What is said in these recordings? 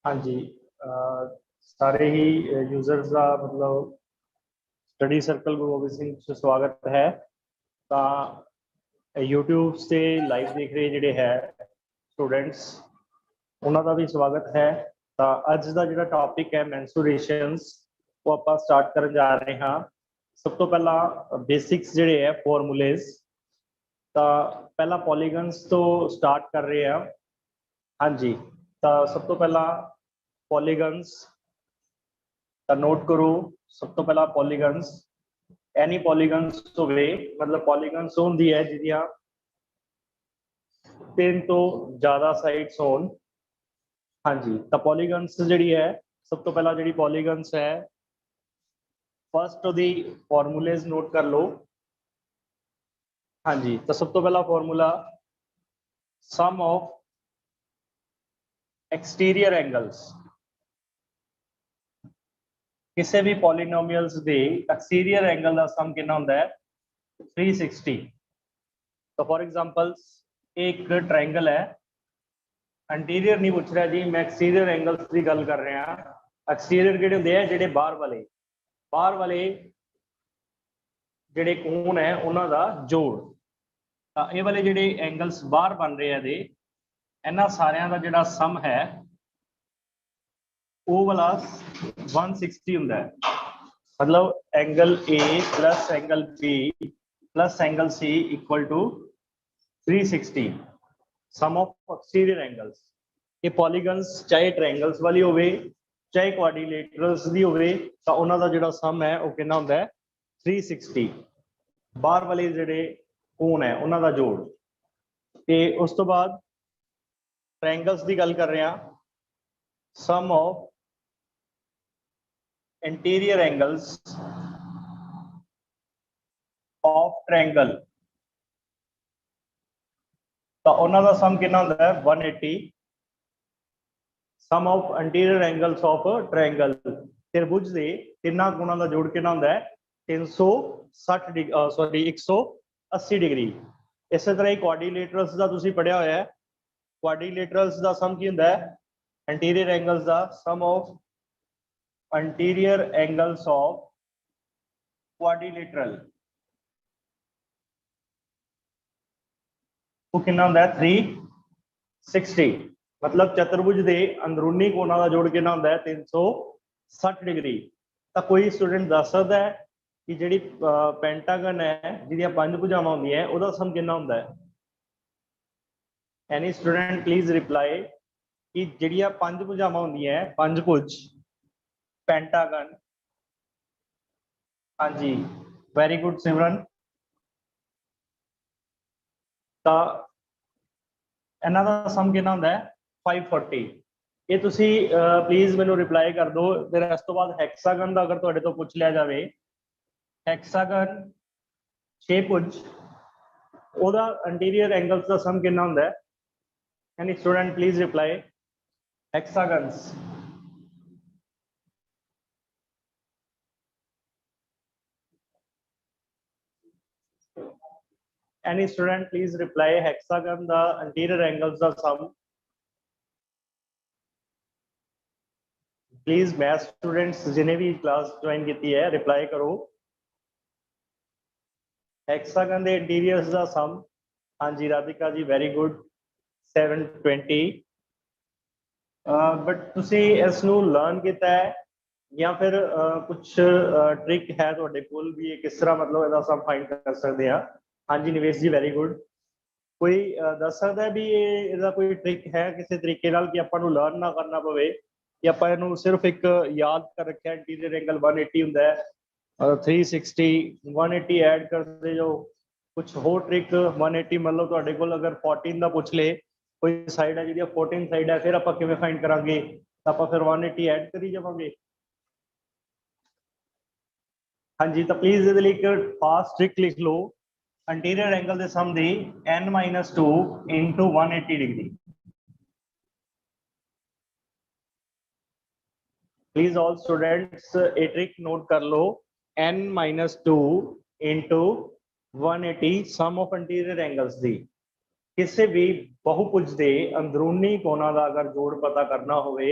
हाँ जी। सारे ही यूजर्स का मतलब स्टडी सर्कल गुरु गोबिंद सिंह च स्वागत है। ਤਾਂ YouTube ਤੇ ਲਾਈਵ ਦੇਖ ਰਹੇ ਜਿਹੜੇ ਹੈ ਸਟੂਡੈਂਟਸ, ਉਹਨਾਂ ਦਾ ਵੀ ਸਵਾਗਤ ਹੈ। ਤਾਂ ਅੱਜ ਦਾ ਜਿਹੜਾ ਟੌਪਿਕ ਹੈ ਮੈਂਸੂਰੇਸ਼ਨਸ, ਉਹ ਆਪਾਂ ਸਟਾਰਟ ਕਰਨ ਜਾ ਰਹੇ ਹਾਂ। ਸਭ ਤੋਂ ਪਹਿਲਾਂ ਬੇਸਿਕਸ ਜਿਹੜੇ ਹੈ ਫਾਰਮੂਲੇਜ਼, ਤਾਂ ਪਹਿਲਾਂ ਪੋਲੀਗਨਸ ਤੋਂ ਸਟਾਰਟ ਕਰ ਰਹੇ ਹਾਂ। ਹਾਂਜੀ, ਤਾਂ ਸਭ ਤੋਂ ਪਹਿਲਾਂ ਪੋਲੀਗਨਸ ਤਾਂ ਨੋਟ ਕਰੋ। ਸਭ ਤੋਂ ਪਹਿਲਾਂ ਪੋਲੀਗਨਸ, ਐਨੀ ਪੋਲੀਗਨਸ ਹੋਵੇ, मतलब ਪੋਲੀਗਨਸ ਹੁੰਦੀ ਹੈ ਜਿਹਦੀਆਂ 3 ਤੋਂ ਜ਼ਿਆਦਾ ਸਾਈਡਸ ਹੋਣ। ਹਾਂਜੀ, ਤਾਂ ਪੋਲੀਗਨਸ ਜਿਹੜੀ ਹੈ, ਸਭ ਤੋਂ ਪਹਿਲਾਂ ਜਿਹੜੀ ਪੋਲੀਗਨਸ ਹੈ, ਫਸਟ ਉਹਦੀ ਫਾਰਮੂਲੇਜ਼ ਨੋਟ ਕਰ ਲਓ। ਹਾਂਜੀ, ਤਾਂ ਸਭ ਤੋਂ ਪਹਿਲਾ formula sum of exterior angles. किसी भी पॉलीनोमियल्स दे एक्सटीरियर एंगल का सम कितना होता है 360। तो फॉर एग्जांपल एक ट्रायंगल है, इंटीरियर नहीं पूछ रहा जी, मैं एक्सटीरियर एंगल्स की गल कर रहा। एक्सटीरियर किहड़े हुंदे आ, जिहड़े बाहर वाले जिहड़े कोण है उन्हां दा जोड़। तां इह वाले जिहड़े एंगल्स बाहर बन रहे हैं, इन्हां सारियां दा जिहड़ा सम है वो वाला 160 हुंदा है। मतलब angle A plus angle B plus angle C equal to 360 sum of exterior angles. ये पॉलीगन्स चाहे ट्रायंगल्स वाली होवे चाहे क्वाड्रिलेटरल्स दी होवे, तां उन्हां दा जिहड़ा सम है वो कितना हुंदा है 360। बाहर वाले जिहड़े कोण है उन्हां दा जोड़। ते उस तो बाद ट्रायंगल्स की गल कर रहे हैं, sum of interior angles of triangle, तो उन्हां दा सम कितना होंदा है 180। Sum of interior angles of triangle, त्रिभुज दे तिन्ना कोणां दा जोड़ कितना होंदा है 360 डिग्री, सॉरी 180 डिग्री। इस तरह ही क्वाड्रिलेटरल्स दा तुसीं पढ़िया होया है। क्वाड्रिलेटरल्स दा सम की होंदा है इंटीरियर एंगल्स दा sum of interior angles of quadrilateral, वो कितना होंदा है 360। मतलब चतुर्भुज के अंदरूनी कोणों का जोड़ कितना होंदा है 360 डिग्री। तो कोई स्टूडेंट दस सकता है कि जी पेंटागन है जिहदियां 5 भुजावां होंदियां उहदा सम कितना होंदा है। एनी स्टूडेंट प्लीज रिप्लाई कि जिहड़ियां 5 भुजावां होंदियां 5 भुज पेंटागन। हाँ जी, वेरी गुड सिमरन। तो इन्हां दा सम कितना होंदा है 540। ये तुसी प्लीज मैनू रिप्लाई कर दो। फिर इस तो बाद हैक्सागन का अगर तुहाडे तो पूछ लिया जाए, हैक्सागन 6 भुज, ओहदा इंटीरियर एंगल्स का सम कितना होंदा है। Any student please reply hexagons. Any student please reply hexagon the interior angles the sum. Please math students जिन्हें भी क्लास ज्वाइन की है रिप्लाई करो। hexagon the interiors the sum। हाँ जी Radhika ji very good 720। But तुसी इसनू लर्न किया है या फिर कुछ ट्रिक है तुहाडे कोल भी किस तरह मतलब इहदा सम फाइंड कर सकते हैं। हाँ जी निवेश जी वेरी गुड। कोई दस सकता है भी इसका कोई ट्रिक है किसी तरीके नाल कि आपां नूं लर्न ना करना पवे, कि आपां इहनूं सिर्फ एक याद कर रखिया इंटीरियर एंगल 180 हुंदा है, 360 180 ऐड करते जो कुछ होर ट्रिक 180 मतलब तुहाडे कोल अगर 14 का पूछ ले कोई साइड है जिहदी 14 साइड है, फिर आपां किवें फाइंड करांगे, आपां फिर 180 ऐड करी जावांगे। हाँ जी, तो प्लीज इहदे लई एक फास्ट ट्रिक लिख लो। इंटीरियर एंगल दे सम दी n-2 into 180 degree. Please all students ए ट्रिक नोट कर लो, n-2 into 180 sum of interior angles दी। किसी भी बहुभुज के अंदरूनी कोणों का अगर जोड़ पता करना होवे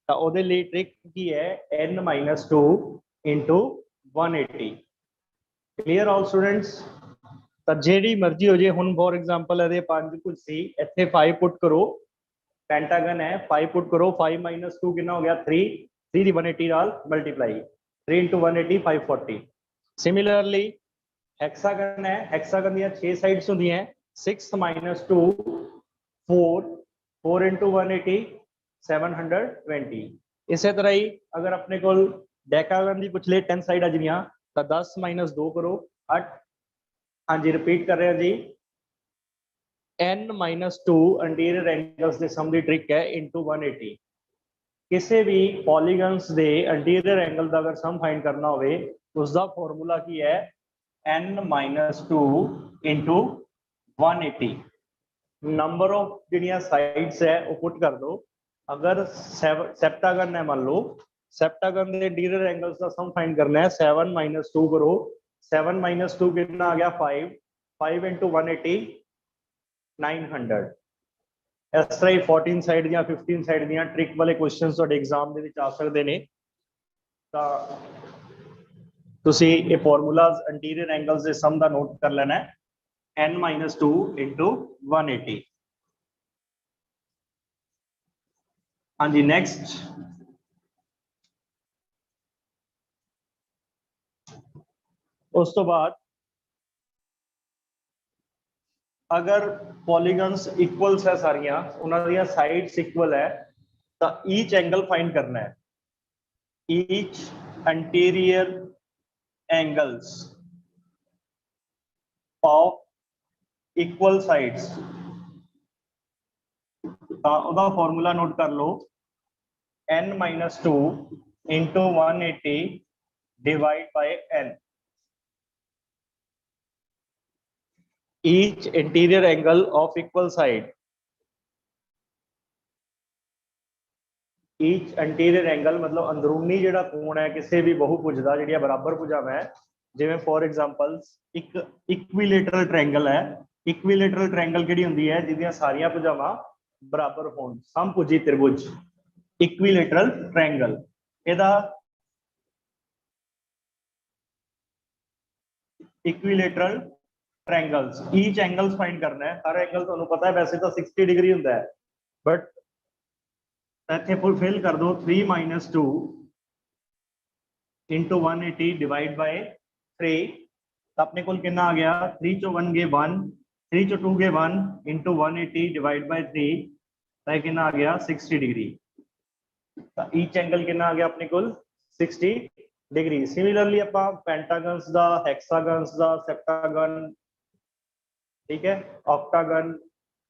ਤਾਂ ਉਹਦੇ ਲਈ ਟ੍ਰਿਕ ਕੀ ਹੈ n-2 into 180 ਕਲੀਅਰ ਆਲ ਸਟੂਡੈਂਟਸ। ਤਾਂ ਜਿਹੜੀ ਮਰਜ਼ੀ ਹੋ ਜੇ, ਹੁਣ ਫੋਰ ਐਗਜ਼ਾਮਪਲ ਇਹਦੇ 5 ਕੁਝ ਸੀ, ਇੱਥੇ 5 ਪੁੱਟ ਕਰੋ, ਪੈਂਟਾਗਨ ਹੈ 5 ਪੁੱਟ ਕਰੋ, 5 - 2 ਕਿੰਨਾ ਹੋ ਗਿਆ 3, 3 ਦੀ 180 ਨਾਲ ਮਲਟੀਪਲਾਈ, 3 into 180 540। ਸਿਮਿਲਰਲੀ ਹੈਕਸਾਗਨ ਹੈ, ਹੈਕਸਾਗਨ ਦੀਆਂ 6 ਸਾਈਡਸ ਹੁੰਦੀਆਂ, 6 - 2 4, 4 into 180 720। ਇਸੇ ਤਰ੍ਹਾਂ ਹੀ ਅਗਰ ਆਪਣੇ ਕੋਲ ਡੈਕਾਗਨ ਦੀ ਪੁੱਛ ਲੈ 10 ਸਾਈਡ ਆ ਜਾਈਆਂ ਤਾਂ 10 - 2 ਕਰੋ 8। ਹਾਂਜੀ ਰਿਪੀਟ ਕਰ ਰਿਹਾ ਜੀ, n - 2 ਅੰਟੀਰੀਅਰ ਐਂਗਲਸ ਦੇ ਸਮ ਦੀ ਟ੍ਰਿਕ ਹੈ into 180। ਕਿਸੇ ਵੀ ਪੋਲੀਗਨਸ ਦੇ ਅੰਟੀਰੀਅਰ ਐਂਗਲ ਦਾ ਅਗਰ ਸਮ ਫਾਈਂਡ ਕਰਨਾ ਹੋਵੇ ਉਸ ਦਾ ਫਾਰਮੂਲਾ ਕੀ ਹੈ n - 2 into 180। नंबर ऑफ ਜਿਹੜੀਆਂ ਸਾਈਡਸ ਹੈ ਉਹ ਪੁੱਟ ਕਰ ਦੋ। ਅਗਰ ਸੈਪਟਾਗਨ ਹੈ ਮੰਨ ਲਓ, ਸੈਪਟਾਗਨ ਦੇ ਇੰਟੀਰੀਅਰ ਐਂਗਲਸ ਦਾ ਸਮ ਫਾਈਂਡ ਕਰਨਾ ਹੈ 7 - 2 ਕਰੋ, 7 - 2 ਕਿੰਨਾ ਆ ਗਿਆ 5, 5 into 180 900। ਇਸ ਤਰ੍ਹਾਂ ਹੀ 14 ਸਾਈਡ ਦੀਆਂ 15 ਸਾਈਡ ਦੀਆਂ ਟ੍ਰਿਕ ਵਾਲੇ ਕੁਐਸਚਨਸ ਤੁਹਾਡੇ ਐਗਜ਼ਾਮ ਦੇ ਵਿੱਚ ਆ ਸਕਦੇ ਨੇ। ਤਾਂ ਤੁਸੀਂ ਇਹ ਫਾਰਮੂਲਾਜ਼ ਇੰਟੀਰੀਅਰ ਐਂਗਲਸ ਦੇ ਸਮ ਦਾ ਨੋਟ ਕਰ ਲੈਣਾ ਹੈ n - 2 into 180। हाँ जी नेक्स्ट, उस तो बाद अगर पॉलीगन्स इक्वल्स है सारियां, उन्होंने साइड्स इक्वल है तो ईच एंगल फाइंड करना है, each interior angles of equal sides. ਉਹਦਾ ਫਾਰਮੂਲਾ ਨੋਟ ਕਰ ਲਓ n - 2 into 180 divide by n। each interior angle of equal side, each anterior angle मतलब अंदरूनी ਜਿਹੜਾ ਕੋਣ ਹੈ ਕਿਸੇ ਵੀ ਬਹੁਭੁਜ ਦਾ ਜਿਹੜੀਆਂ ਬਰਾਬਰ ਭੁਜਾਵਾਂ ਹੈ, ਜਿਵੇਂ ਫੋਰ ਐਗਜ਼ਾਮਪਲ ਇੱਕ ਇਕੁਇਲੇਟਰਲ ਟ੍ਰਾਇੰਗਲ ਹੈ। ਇਕੁਇਲੇਟਰਲ ਟ੍ਰਾਇੰਗਲ ਕਿਹੜੀ ਹੁੰਦੀ ਹੈ ਜਿਹਦੀਆਂ ਸਾਰੀਆਂ ਭੁਜਾਵਾਂ ਬਰਾਬਰ ਹੋਣ, ਸਮਭੁਜੀ ਤ੍ਰਿਭੁਜ ਇਕੁਇਲੇਟਰਲ ਟ੍ਰਾਇੰਗਲ। ਇਹਦਾ ਇਕੁਇਲੇਟਰਲ ट्रायंगल्स ईच एंगल्स फाइंड करना है। हर एंगल ਤੁਹਾਨੂੰ ਪਤਾ ਹੈ ਵੈਸੇ ਤਾਂ 60 डिग्री ਹੁੰਦਾ ਹੈ, बट ਇੱਥੇ ਫੁਲਫਿਲ ਕਰ ਦੋ 3 - 2 into 180 डिवाइड बाय 3। ਤਾਂ ਆਪਣੇ ਕੋਲ ਕਿੰਨਾ ਆ ਗਿਆ 3 ਚੋਂ 1 ਗਏ 1, 3 ਚੋਂ 2 ਗਏ 1 into 180 डिवाइड बाय 3 ਤਾਂ ਕਿੰਨਾ ਆ ਗਿਆ 60 डिग्री। ਤਾਂ ईच एंगल कितना आ गया अपने को 60 डिग्री। सिमिलरली ਆਪਾਂ ਪੈਂਟਾਗਨਸ ਦਾ, ਹੈਕਸਾਗਨਸ ਦਾ, ਸੈਪਟਾਗਨ, ठीक है, ऑक्टागन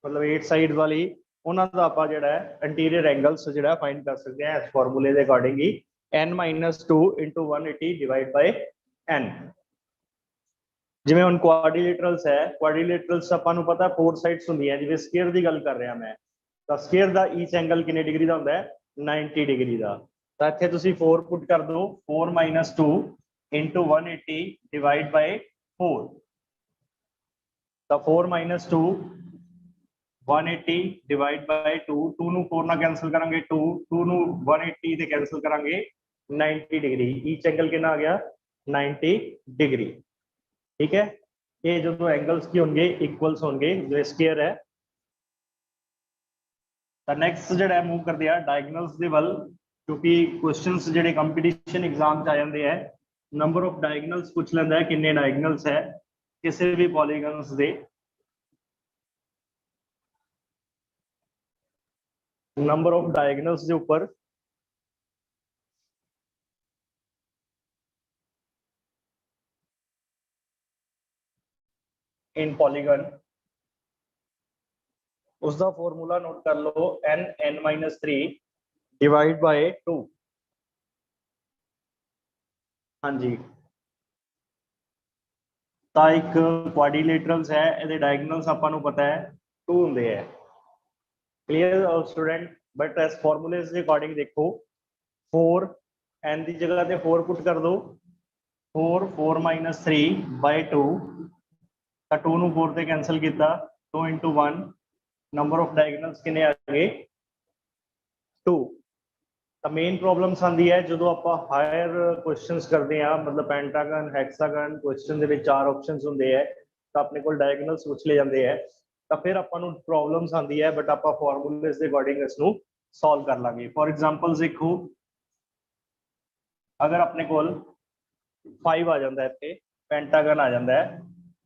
मतलब 8 साइड वाली ਉਹਨਾਂ ਦਾ ਆਪਾਂ ਜਿਹੜਾ ਹੈ ਇੰਟੀਰੀਅਰ ਐਂਗਲਸ ਜਿਹੜਾ ਫਾਈਂਡ ਕਰ ਸਕਦੇ ਹਾਂ ਇਸ ਫਾਰਮੂਲੇ ਦੇ according he n - 2 into 180 divide by n। ਜਿਵੇਂ ਹੁਣ ਕੁਆਡਰੀਲੇਟਰਲਸ ਹੈ, ਕੁਆਡਰੀਲੇਟਰਲਸ ਆਪਾਂ ਨੂੰ ਪਤਾ 4 ਸਾਈਡਸ ਹੁੰਦੀਆਂ, ਜਿਵੇਂ ਸਕੁਅਰ ਦੀ ਗੱਲ ਕਰ ਰਿਹਾ ਮੈਂ, ਤਾਂ ਸਕੁਅਰ ਦਾ ਈਚ ਐਂਗਲ ਕਿੰਨੇ ਡਿਗਰੀ ਦਾ ਹੁੰਦਾ ਹੈ 90 डिग्री ਦਾ। ਤਾਂ ਇੱਥੇ ਤੁਸੀਂ 4 ਪੁੱਟ ਕਰ ਦਿਓ 4 - 2 into 180 डिवाइड बाय 4। तो 4 - 2 180 डिवाइड बाय 2, 2 ਨੂੰ 4 ਨਾਲ ਕੈਨਸਲ ਕਰਾਂਗੇ 2, 2 ਨੂੰ 180 ਤੇ ਕੈਨਸਲ ਕਰਾਂਗੇ 90 डिग्री। ईच एंगल कितना आ गया 90 डिग्री। ठीक है, ये जो दो एंगल्स की होंगे इक्वल्स होंगे जो स्क्वायर है। तो नेक्स्ट ਜਿਹੜਾ ਹੈ मूव कर दिया डायगोनल्स ਦੇ ਵੱਲ, क्योंकि क्वेश्चंस ਜਿਹੜੇ कंपटीशन एग्जाम ਚ आ ਜਾਂਦੇ ਹੈ नंबर ऑफ डायगोनल्स पूछ ਲੈਂਦਾ ਹੈ ਕਿੰਨੇ डायगोनल्स है ਕਿਸੇ ਵੀ ਪੋਲੀਗਨਸ ਦੇ। नंबर ऑफ डायगोनल्स के ऊपर इन पॉलीगन उसका फॉर्मूला नोट कर लो n - 3 डिवाइड बाय 2। हाँ जी, ਤਾਂ ਇੱਕ ਕੁਆਡਰੀਲੇਟਰਲਸ ਹੈ, ਇਹਦੇ ਡਾਇਗੋਨਲਸ ਆਪਾਂ ਨੂੰ ਪਤਾ ਹੈ 2 ਹੁੰਦੇ ਹੈ। ਕਲੀਅਰ ਆਲ ਸਟੂਡੈਂਟ, ਬਟ ਇਸ ਫਾਰਮੂਲੇ ਦੇ ਅਕੋਰਡਿੰਗ ਦੇਖੋ 4 n ਦੀ ਜਗ੍ਹਾ ਤੇ 4 ਪੁੱਟ ਕਰ ਦੋ 4 4 - 3 बाय 2। ਤਾਂ 2 ਨੂੰ 4 ਤੇ ਕੈਨਸਲ ਕੀਤਾ 2 into 1 नंबर ऑफ डायगोनल्स कितने आ गए 2। ਤਾਂ ਮੇਨ ਪ੍ਰੋਬਲਮਸ ਆਉਂਦੀ ਹੈ ਜਦੋਂ ਆਪਾਂ ਹਾਇਰ ਕੁਐਸਚਨਸ ਕਰਦੇ ਆ, ਮਤਲਬ ਪੈਂਟਾਗਨ ਹੈਕਸਾਗਨ ਕੁਐਸਚਨ ਦੇ ਵਿੱਚ 4 ਆਪਸ਼ਨਸ ਹੁੰਦੇ ਹੈ ਤਾਂ ਆਪਣੇ ਕੋਲ ਡਾਇਗੋਨਲਸ ਪੁੱਛ ਲਏ ਜਾਂਦੇ ਹੈ, ਤਾਂ ਫਿਰ ਆਪਾਂ ਨੂੰ ਪ੍ਰੋਬਲਮਸ ਆਉਂਦੀ ਹੈ, ਬਟ ਆਪਾਂ ਫਾਰਮੂਲੇਸ ਦੇ ਅਕੋਰਡਿੰਗ ਇਸ ਨੂੰ ਸੋਲਵ ਕਰ ਲਾਂਗੇ। ਫੋਰ ਐਗਜ਼ਾਮਪਲ ਦੇਖੋ, ਅਗਰ ਆਪਣੇ ਕੋਲ 5 ਆ ਜਾਂਦਾ ਇੱਥੇ, ਪੈਂਟਾਗਨ ਆ ਜਾਂਦਾ ਹੈ,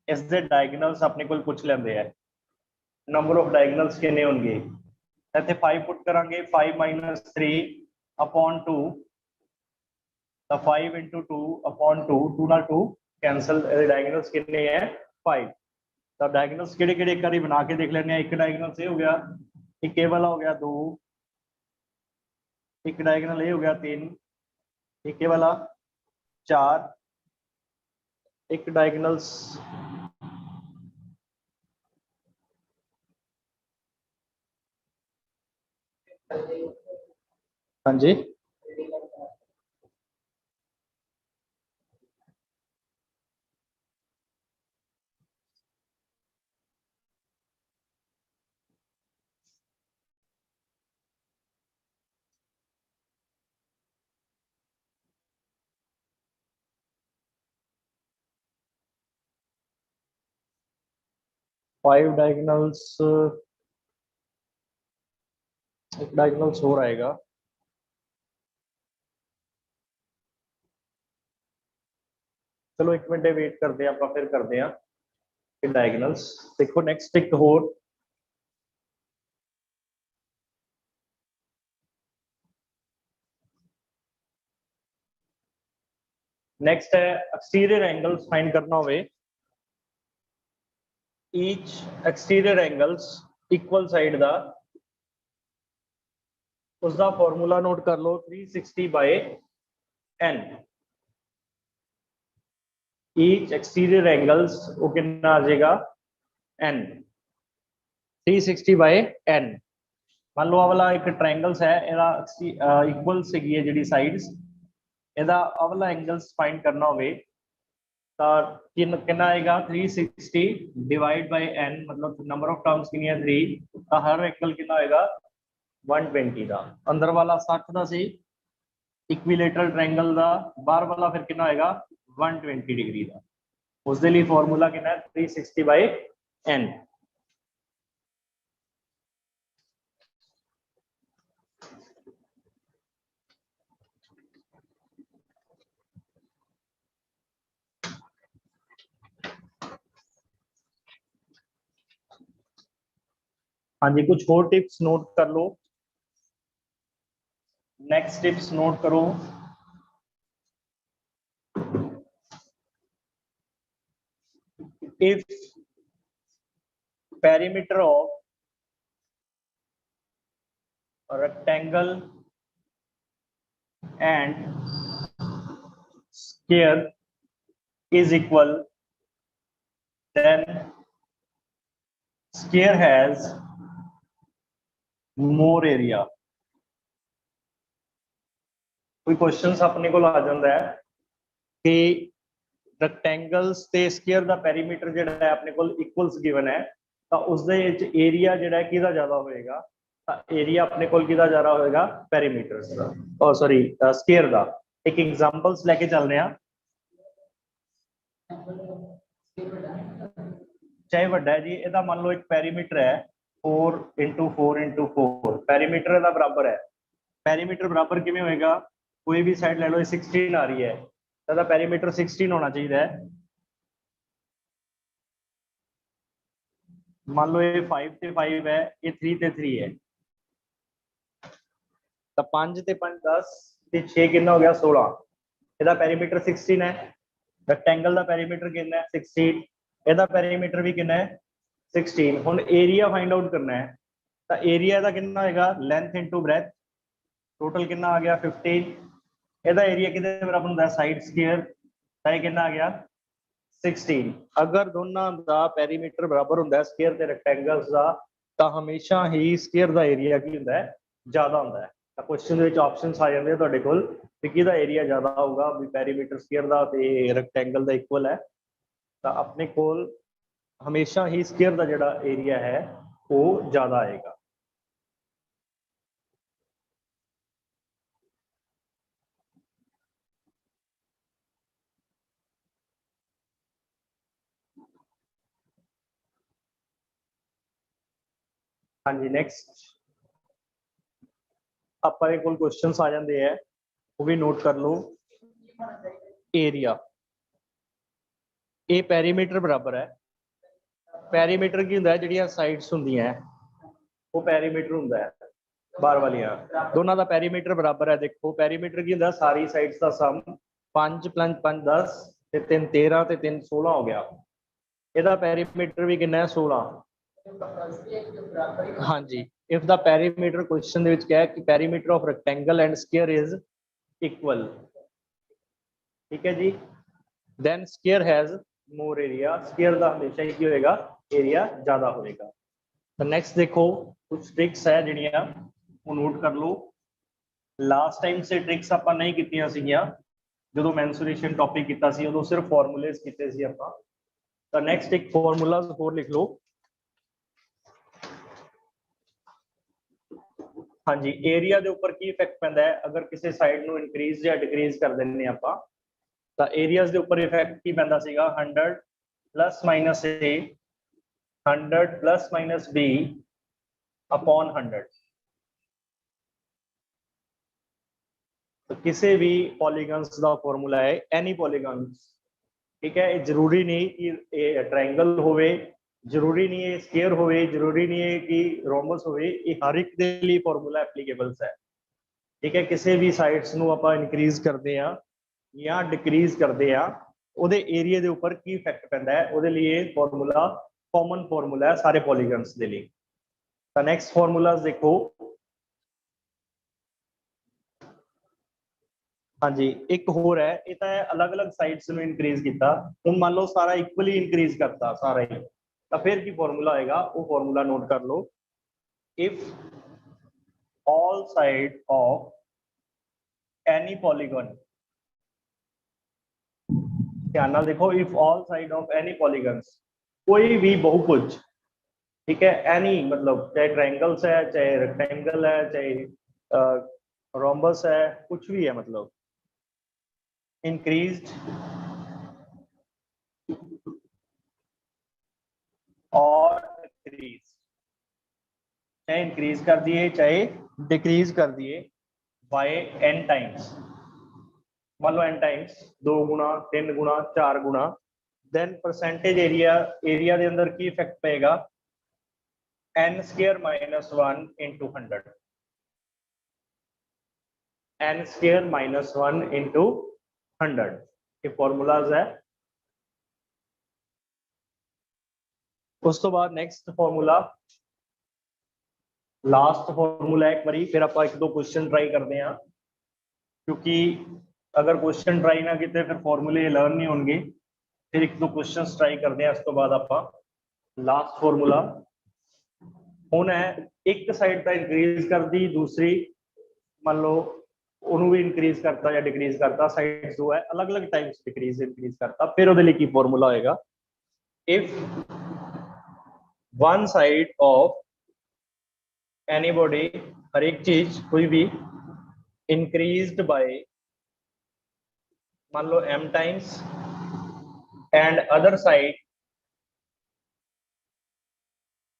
ਇਸ ਦੇ ਡਾਇਗੋਨਲਸ ਆਪਣੇ ਕੋਲ ਪੁੱਛ ਲੈਂਦੇ ਹੈ, ਨੰਬਰ ਆਫ ਡਾਇਗੋਨਲਸ ਕਿੰਨੇ ਹੋਣਗੇ, ਇੱਥੇ 5 ਪੁੱਟ ਕਰਾਂਗੇ, 5 - 3 upon 2, ਤਾਂ 5 into 2 upon 2, 2 ਨਾਲ 2 कैंसल, डायगोनल्स कितने हैं 5। ਤਾਂ डायगोनल्स ਕਿਹੜੇ ਕਿਹੜੇ ਇੱਕ ਵਾਰੀ ਬਣਾ ਕੇ ਦੇਖ ਲੈਣੇ ਆ। ਇੱਕ डायगोनल्स ਇਹ ਹੋ ਗਿਆ, ਇੱਕ ਇਹ ਵਾਲਾ ਹੋ ਗਿਆ 2, ਇੱਕ डायगोनल ਇਹ ਹੋ ਗਿਆ 3, ਇੱਕ ਇਹ ਵਾਲਾ 4, ਇੱਕ डायगोनल्स हाँ जी 5 डायगोनल्स, एक डायगोनल्स और आएगा, चलो एक मिनट वेट करते हैं, आप फिर करते हैं डायगोनल्स। देखो नेक्स्ट एक होर, नेक्स्ट है एक्सटीरियर एंगल्स फाइंड करना होवे, each exterior angles equal side दा, उसका फॉर्मूला नोट कर लो 360/n। ईच एक्सटीरियर एंगल्स वो कितना आ जाएगा n, 360/n। मान लो वाला एक ट्रायंगल्स है, ਇਹਦਾ इक्वल ਸੀਗੀ ਹੈ ਜਿਹੜੀ ਸਾਈਡਸ, ਇਹਦਾ वाला एंगल्स फाइंड करना होवे ਤਾਂ कितना आएगा 360 डिवाइड बाय n, मतलब नंबर ऑफ टर्म्स कितनी है 3, ਤਾਂ हर एंगल कितना होएगा 120 ਦਾ। अंदर वाला 60 ਦਾ ਸੀ इक्विलेटरल ट्रायंगल ਦਾ, ਬਾਹਰ वाला फिर कितना होएगा 120 डिग्री ਦਾ। ਉਸ ਦੇ ਲਈ ਫਾਰਮੂਲਾ ਕਿੰਨਾ ਹੈ 360/n। हाँ जी, कुछ और टिप्स नोट कर लो, नेक्स्ट टिप्स नोट करो। if perimeter of a rectangle and square is equal, then square has more area। कोई क्वेश्चन अपने को आ जाता है कि रैक्टेंगल्स ते स्क्वायर दा पेरीमीटर जिहड़ा है अपने को इक्वल्स गिवन है, तो उसदे विच एरिया जिहड़ा किहदा ज़्यादा होएगा, तो एरिया अपने को किहदा ज़्यादा होएगा पेरीमीटर्स दा, और सॉरी स्क्वायर दा। एक एग्जांपल्स लेके चल रहे हैं, चाहे वड्डा है जी, ਇਹਦਾ मान लो एक पेरीमीटर है 4 × 4 × 4, पेरीमीटर ਇਹਦਾ बराबर है, पेरीमीटर बराबर किवें होएगा, कोई भी साइड ले लो, 16 आ रही है, तो पेरीमीटर 16 होना चाहिए। मान लो ये 5 ते 5 है, ये 3 ते 3 है, तो 5 ते 5 10 ते 6 कितना हो गया 16, ਇਹਦਾ पेरीमीटर 16 है। रैक्टेंगल ਦਾ पेरीमीटर कितना है 16, ਇਹਦਾ पेरीमीटर भी कितना है 16। ਹੁਣ एरिया फाइंड आउट करना है, तो एरिया ਦਾ कितना होएगा लेंथ इनटू ब्रेथ, टोटल कितना आ गया 15। ਇਹਦਾ एरिया कितने बराबर ਹੁੰਦਾ साइड स्क्वायर, ਤਾਂ ਇਹ कितना आ गया 16। अगर दोनों का पेरीमीटर बराबर ਹੁੰਦਾ स्क्वायर ਤੇ रैक्टेंगल्स ਦਾ, ਤਾਂ ਹਮੇਸ਼ਾ ਹੀ स्क्वायर ਦਾ एरिया ਕੀ ਹੁੰਦਾ ਹੈ ਜ਼ਿਆਦਾ ਹੁੰਦਾ ਹੈ। ਤਾਂ ਕੁਐਸਚਨ ਦੇ ਵਿੱਚ ਆਪਸ਼ਨਸ ਆ ਜਾਂਦੇ ਆ ਤੁਹਾਡੇ ਕੋਲ ਕਿ ਕਿਹਦਾ एरिया ਜ਼ਿਆਦਾ ਹੋਊਗਾ, ਵੀ पेरीमीटर स्क्वायर ਦਾ ਤੇ रैक्टेंगल ਦਾ इक्वल है, ਤਾਂ ਆਪਣੇ ਕੋਲ हमेशा ही स्क्वायर ਦਾ ਜਿਹੜਾ एरिया है वो ਜ਼ਿਆਦਾ आएगा। हाँ जी नेक्स्ट अपने कोल क्वेश्चंस आ जाते हैं, वो भी नोट कर लो। एरिया ये पैरीमीटर बराबर है, पैरीमीटर की होंदा है जिहड़ियां साइड्स होंदियां वो पैरीमीटर होंदा है, बार वालियां दोनों का पैरीमीटर बराबर है। देखो पैरीमीटर की होंदा सारी साइड्स का सम 5 + 5 10 ते 3 13 ते 3 16 हो गया। ਇਹਦਾ ਪੈਰੀਮੀਟਰ ਵੀ ਕਿੰਨਾ ਹੈ 16। ਹਾਂਜੀ ਇਫ ਦਾ ਪੈਰੀਮੀਟਰ ਕੁਐਸਚਨ ਦੇ ਵਿੱਚ ਕਿਹਾ ਹੈ ਕਿ perimeter of rectangle and square is equal, ਠੀਕ ਹੈ ਜੀ। then square has more area, square ਦਾ ਹਮੇਸ਼ਾ ਹੀ ਕੀ ਹੋਏਗਾ ਏਰੀਆ ਜ਼ਿਆਦਾ ਹੋਏਗਾ। ਤਾਂ ਨੈਕਸਟ ਦੇਖੋ ਕੁਝ ਟ੍ਰਿਕਸ ਹੈ ਜਿਹੜੀਆਂ ਉਹ ਨੋਟ ਕਰ ਲਓ। ਲਾਸਟ ਟਾਈਮ ਸੇ ਟ੍ਰਿਕਸ ਆਪਾਂ ਨਹੀਂ ਕੀਤੀਆਂ ਸੀਗੀਆਂ, ਜਦੋਂ ਮੈਂਸੂਰੇਸ਼ਨ ਟੌਪਿਕ ਕੀਤਾ ਸੀ ਉਦੋਂ ਸਿਰਫ ਫਾਰਮੂਲੇਸ ਕੀਤੇ ਸੀ ਆਪਾਂ। ਤਾਂ ਨੈਕਸਟ ਇੱਕ ਫਾਰਮੂਲਾਜ਼ ਹੋਰ ਲਿਖ ਲਓ। ਹਾਂਜੀ ਏਰੀਆ ਦੇ ਉੱਪਰ ਕੀ ਇਫੈਕਟ ਪੈਂਦਾ ਹੈ ਅਗਰ ਕਿਸੇ ਸਾਈਡ ਨੂੰ ਇਨਕਰੀਜ਼ ਜਾਂ ਡਿਕਰੀਜ਼ ਕਰ ਦਿੰਦੇ ਆ ਆਪਾਂ, ਤਾਂ ਏਰੀਆਜ਼ ਦੇ ਉੱਪਰ ਇਫੈਕਟ ਕੀ ਪੈਂਦਾ ਸੀਗਾ 100 ± a 100 ± b अपॉन 100। तो किसी भी पॉलीगन्स का फॉर्मूला है एनी पॉलीगन्स, ठीक है। जरूरी नहीं कि ट्रायंगल होवे, जरूरी नहीं है स्क्वायर होवे, जरूरी नहीं है कि रोमबस होवे, ये हर एक दे लिए फॉर्मूला एप्लीकेबल्स है, ठीक है। किसी भी साइड्स ਨੂੰ ਆਪਾਂ ਇਨਕਰੀਜ਼ ਕਰਦੇ ਆ ਜਾਂ ਡਿਕਰੀਜ਼ ਕਰਦੇ ਆ ਉਹਦੇ ਏਰੀਆ ਦੇ ਉੱਪਰ ਕੀ ਇਫੈਕਟ ਪੈਂਦਾ ਹੈ, ਉਹਦੇ ਲਈ ਇਹ ਫਾਰਮੂਲਾ ਕਾਮਨ ਫਾਰਮੂਲਾ ਹੈ ਸਾਰੇ ਪੋਲੀਗਨਸ ਦੇ ਲਈ। ਤਾਂ ਨੈਕਸਟ ਫਾਰਮੂਲਾਜ਼ ਦੇਖੋ। हाँ जी एक होर है, ये तो अलग अलग साइड्स में इंक्रीज किया, तुम मान लो सारा इक्वली इंक्रीज करता सारा ही, तो फिर की फॉर्मूला आएगा वो फॉर्मूला नोट कर लो। If all side of any polygon, ध्यान नाल देखो, if all side of any polygons, कोई भी बहुभुज, ठीक है, एनी मतलब चाहे ट्रायंगल्स है, चाहे रेक्टेंगल है, चाहे रोम्बस है, कुछ भी है, मतलब increased और decreased, चाहे इंक्रीज कर दिए चाहे डिक्रीज कर दिए बाय n टाइम्स, मान लो n टाइम्स 2 गुना 3 गुना 4 गुना, देन परसेंटेज एरिया के अंदर की इफेक्ट पेगा n² - 1 × 100, n² - 1 × 100 ये फॉर्मूलाज है। उस तो बाद नेक्स्ट फॉर्मूला लास्ट फॉर्मूला एक बारी फिर आप एक दो क्वेश्चन ट्राई करते हैं, क्योंकि अगर क्वेश्चन ट्राई ना किए फिर फॉर्मूले लर्न नहीं होंगे। फिर एक दो क्वेश्चन ट्राई करते हैं, उस तो बाद आप लास्ट फॉर्मूला होना है एक साइड का इंक्रीज कर दी, दूसरी मान लो उन्होंने भी इंक्रीज करता या डिक्रीज करता, साइड जो है अलग अलग टाइम्स डिक्रीज इंक्रीज करता, फिर वो की फॉर्मूला होएगा if one side of any body, हर एक चीज कोई भी इंक्रीज्ड बाय मान लो m times and other side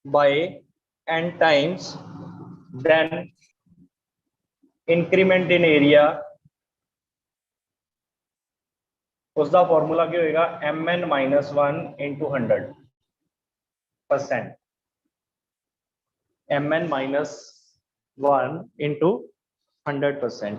by n times, then increment in area, उसका फॉर्मूला क्या होगा mn - 1 × 100%, mn - 1 × 100%।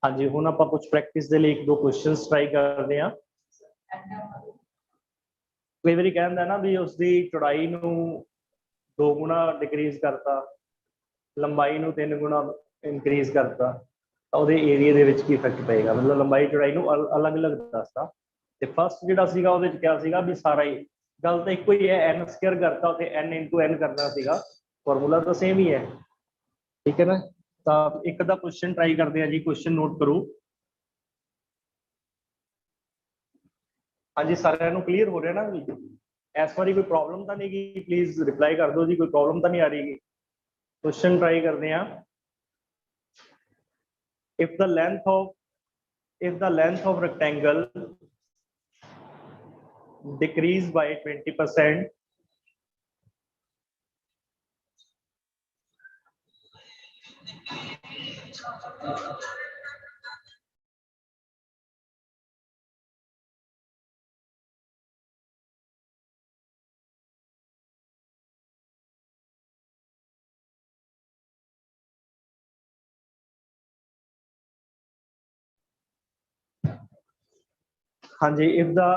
हाँ जी हुण आपां कुछ प्रैक्टिस के लिए एक दो क्वेश्चंस ट्राई करते हैं। कई बार कहता ना भी उसकी चौड़ाई नूं 2 गुना डिक्रीज करता, लंबाई नूं 3 गुना इंक्रीज करता, तो एरिया के की इफेक्ट पेगा, मतलब लंबाई चौड़ाई नूं अलग अलग दसता। तो फस्ट जिहड़ा सीगा उहदे च क्या सीगा भी सारा ही गल तो एको ही है, n² करता तो n × n करना सीगा, फॉर्मूला तो सेम ही है, ठीक है ना। तो एक दा क्वेश्चन ट्राई करते हैं जी, क्वेश्चन नोट करो। हाँ जी सारे क्लीयर हो रहा है ना जी, इस बारी कोई प्रॉब्लम तो नहीं की, प्लीज रिप्लाई कर दो जी, कोई प्रॉब्लम तो नहीं आ रही। क्वेश्चन ट्राई करते हैं। If the length of if the length of rectangle decrease by 20%, हाँ जी, if the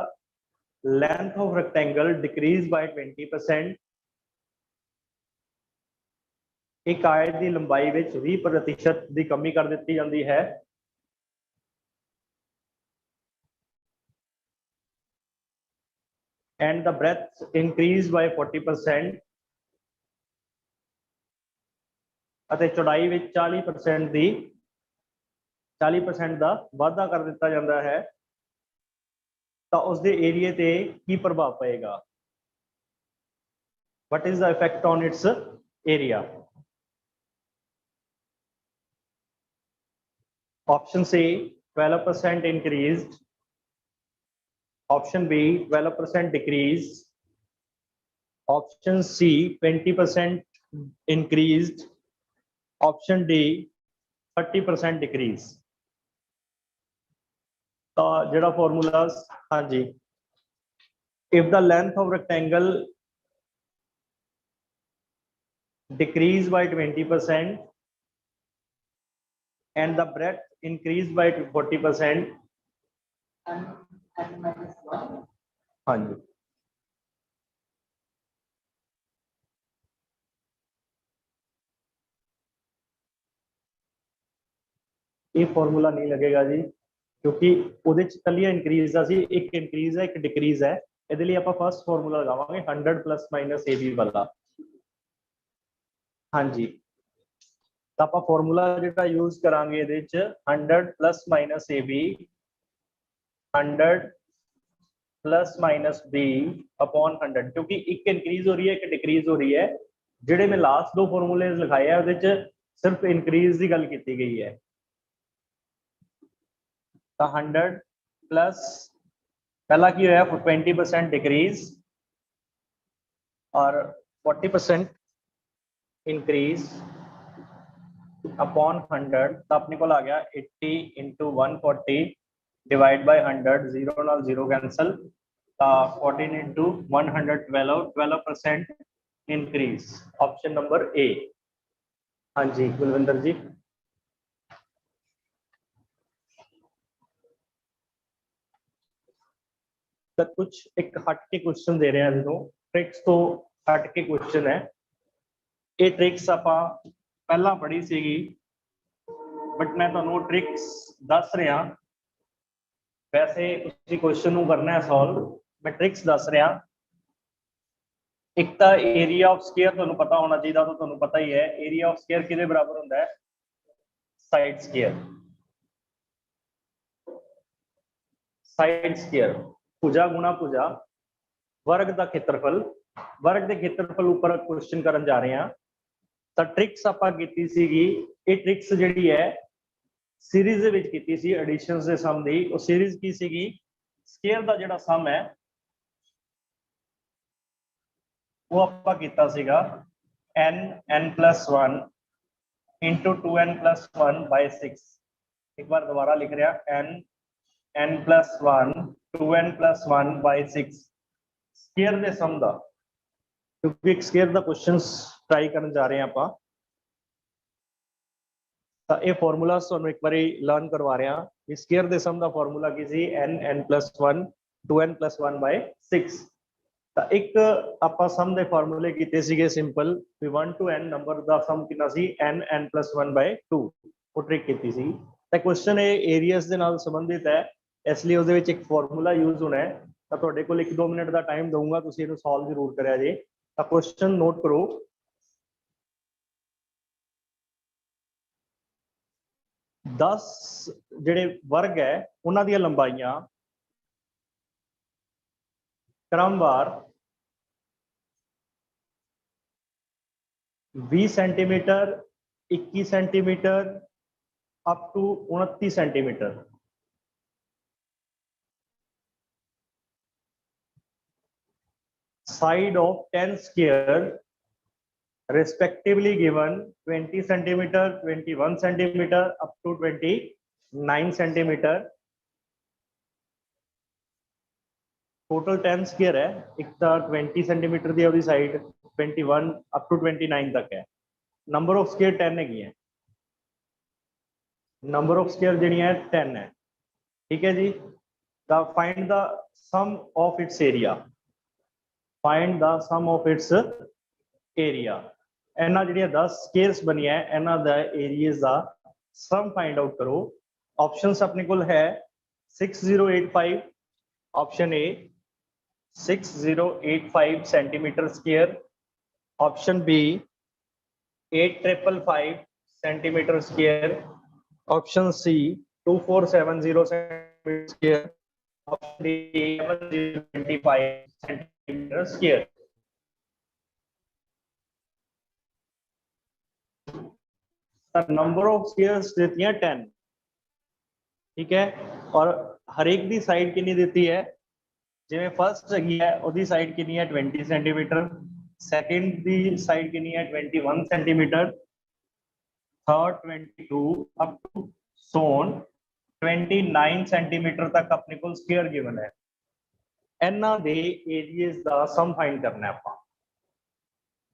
length of rectangle decrease by 20%, एक आयत की लंबाई विच 20% की कमी कर दी जाती है, and the breadth increase by 40%, ਅਤੇ ਚੌੜਾਈ ਵਿੱਚ 40% ਦੀ 40% ਦਾ ਵਾਧਾ ਕਰ ਦਿੱਤਾ ਜਾਂਦਾ ਹੈ, ਤਾਂ ਉਸ ਦੇ ਏਰੀਏ ਤੇ ਕੀ ਪ੍ਰਭਾਵ ਪਏਗਾ? What is the effect on its area? Option C 12% increased, option B 12% decrease, option C 20% increased, option D 30% decrease. तो जेड़ा फॉर्मूला, हाँ जी, if the length of rectangle decrease by 20% and the breadth increase by 40%, हाँ जी, ये formula नहीं लगेगा जी, क्योंकि ਉਹਦੇ ਚ ਕੱਲੀਆਂ ਇੰਕਰੀਜ਼ ਦਾ ਸੀ, ਇੱਕ ਇੰਕਰੀਜ਼ ਹੈ ਇੱਕ ਡਿਕਰੀਜ਼ ਹੈ। ਇਹਦੇ ਲਈ ਆਪਾਂ ਫਸਟ ਫਾਰਮੂਲਾ ਲਗਾਵਾਂਗੇ 100 प्लस माइनस AB वाला। हाँ जी, ਤਾਂ ਆਪਾਂ ਫਾਰਮੂਲਾ ਜਿਹੜਾ ਯੂਜ਼ ਕਰਾਂਗੇ ਇਹਦੇ ਚ 100 plus minus AB 100 plus minus B upon 100, क्योंकि एक इंक्रीज हो रही है एक डिक्रीज हो रही है। ਜਿਹੜੇ मैं लास्ट दो फॉर्मूले लिखाए है ਉਹਦੇ ਚ सिर्फ इंक्रीज की गल की गई है। तो 100 प्लस पहला की होया 20% डिक्रीज और 40% इंक्रीज अपॉन 100, तो अपने को आ गया 80 इंटू 140 डिवाइड बाय 100, 0 नाल 0 cancel, 14 into 112, 12% increase. Option number A. हाँ जी कुलविंदर जी। तो कुछ एक हट के क्वेश्चन दे रहे हैं, जो ट्रिक्स तो हट के क्वेश्चन है। ये ट्रिक्स आपां पहला पढ़ी सीगी, बट मैं तुहानू ट्रिक्स दस रहा। वैसे तुसीं क्वेश्चन नू करना है सॉल्व, मैं ट्रिक्स दस रहा। एक तो एरिया ऑफ स्केयर तुहानू पता होना चाहिए, तो तुहानू पता ही है एरिया ऑफ स्केयर किहदे बराबर होंदा है? Side square. साइड स्केयर भुजा गुणा भुजा वर्ग का खेत्रफल, वर्ग के खेत्रफल ऊपर क्वेश्चन करन जा रहे हैं। तो ट्रिक्स आपां कीती सीगी, ये ट्रिक्स जिहड़ी है सीरीज दे विच कीती सी एडिशंस दे सम दी। वो सीरीज की सीगी, स्केयर दा जिहड़ा सम है वो आपां कीता सीगा n plus 1 into 2n plus 1 by 6। एक बार दोबारा लिख रहा n plus 1 2n plus 1 by 6 square दे सम दा, क्योंकि एक स्केयर दा क्वेश्चंस ट्राई करन जा रहे हैं आपां। तो ये फॉर्मूला तुहानू एक बार लर्न करवा रहे हैं। स्केयर दे सम दा फॉर्मूला की सी n plus 1 2n plus 1 by 6। तो एक आपां सम दे फॉर्मूले कीते सीगे सिंपल, 1 टू n नंबर दा सम कितना सी n प्लस 1 बाय 2, वो ट्रिक कीती सी। तो क्वेश्चन ये एरियाज दे नाल संबंधित है, इसलिए उसदे विच एक फॉर्मूला यूज होना है। तो तुहाडे कोल 1-2 मिनट का टाइम दूंगा, तुसीं इहनू सॉल्व जरूर करिया जे। तो क्वेश्चन नोट करो, 10 जिहड़े वर्ग है उन्हां दी लंबाइयां क्रमवार 20 centimeter, 21 centimeter up to 29 centimeter. side of 10 square respectively given 20 centimeter, 21 centimeter up to 29 centimeter. Total 10 square है, एक तो 20 सेंटीमीटर दी ओदी साइड 21 अप टू 29 तक है। नंबर ऑफ स्क्वायर 10 है, नंबर ऑफ स्क्वायर जी है 10 है, ठीक है जी। Find the sum of its area, find the sum of its area. इन्हां जिहड़ियां 10 स्क्वायर्स बनिया है इन्हां दा एरियाज दा सम फाइंड आउट करो। ऑप्शंस अपने कोल है 6085, option A 6085 centimeter square, option B 8555 centimeter square, option C 2470 centimeter square, option D 1025 centimeter square. Number of squares देती है 10, ठीक है, और हर एक दी साइड कितनी देती है, जिवें फर्स्ट हैगी है ओदी साइड कितनी है 20 सेंटीमीटर, सेकंड दी साइड कितनी है 21 सेंटीमीटर, थर्ड 22 अप टू सोन 29 सेंटीमीटर तक अपने को स्क्वायर गिवन है। इन्हां दे एरियाज दा सम फाइंड करना है आपां।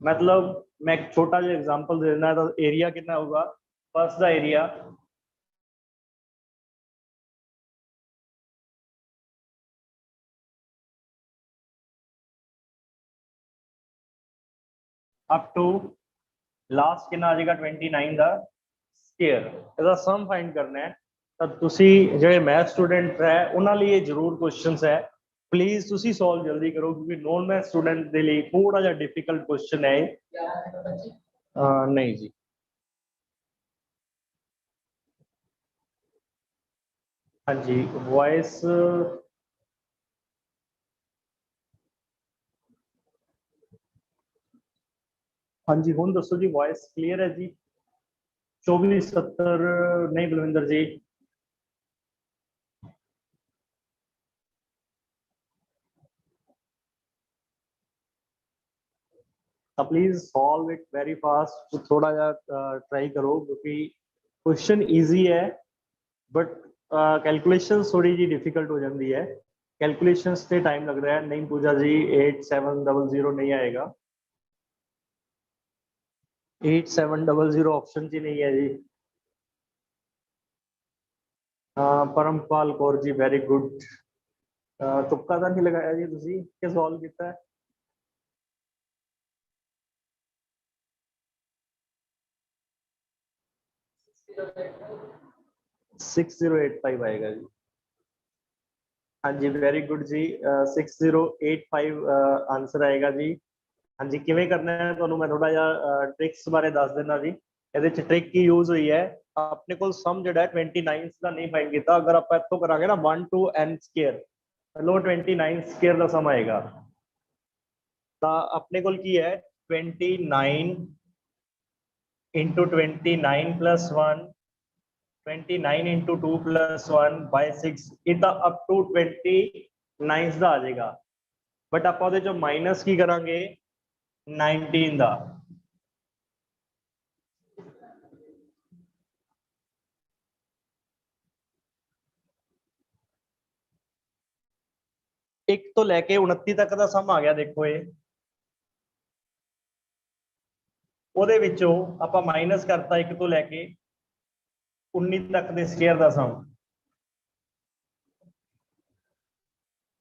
मतलब मैं एक छोटा जिहा एग्जांपल दे देना, तो एरिया कितना होगा, फर्स्ट दा एरिया अप टू लास्ट कितना आ जाएगा 29 ਦਾ ਸਕੁਅਰ। ਇਹਦਾ ਸਮ ਫਾਈਂਡ ਕਰਨਾ ਹੈ। ਤਾਂ ਤੁਸੀਂ ਜਿਹੜੇ ਮੈਥ ਸਟੂਡੈਂਟ ਹੈ ਉਹਨਾਂ ਲਈ ਇਹ ਜ਼ਰੂਰ ਕੁਐਸਚਨਸ ਹੈ, प्लीज ਤੁਸੀਂ ਸੋਲਵ ਜਲਦੀ ਕਰੋ ਕਿਉਂਕਿ ਨॉन मैथ ਸਟੂਡੈਂਟ ਦੇ ਲਈ ਥੋੜਾ ਜਿਹਾ ਡਿਫਿਕਲਟ ਕੁਐਸਚਨ ਹੈ। नहीं जी, हाँ जी वॉइस हाँ जी हुण दसो जी, वॉइस क्लियर है जी। 2470 नहीं Balwinder ji, please solve it very fast. थोड़ा जा ट्राई करो क्योंकि क्वेश्चन इजी है बट कैलकुलेशन थोड़ी जी डिफिकल्ट हो जाती है। कैलकुलेशंस से टाइम लग रहा है। नहीं पूजा जी 8700 नहीं आएगा, 8700 ऑप्शन जी नहीं है जी। Parampal Kaur ji very good. तुक्का तो नहीं लगाया जी तुसी कि सॉल्व किया है? सिक्स 6085 आएगा जी। हाँ जी वेरी गुड जी, 6085 आंसर आएगा जी। हाँ जी किवें करना है तो मैं थोड़ा जिहा ट्रिक्स बारे दस देना जी। ਇਹਦੇ ਚ ट्रिक की यूज हुई है। अपने को सम ਜਿਹੜਾ 29 ਦਾ ਨਹੀਂ फाइंड ਕੀਤਾ, अगर ਆਪਾਂ ਇੱਥੋਂ ਕਰਾਂਗੇ ना 1 to n स्क्वायर लो 29 स्क्वायर ਦਾ सम आएगा। ਤਾਂ अपने को की है 29 into 29 plus 1, 29 into 2 plus 1 by 6 इतना up to 29 ਦਾ आ जाएगा। बट आप ਉਹਦੇ ਚੋਂ माइनस की करांगे 19 ਦਾ। एक तो लैके 29 तक का सम आ गया। देखो ये ਉਹਦੇ ਵਿੱਚੋਂ ਆਪਾਂ माइनस करता एक तो लैके 19 तक के स्क्वायर का सम,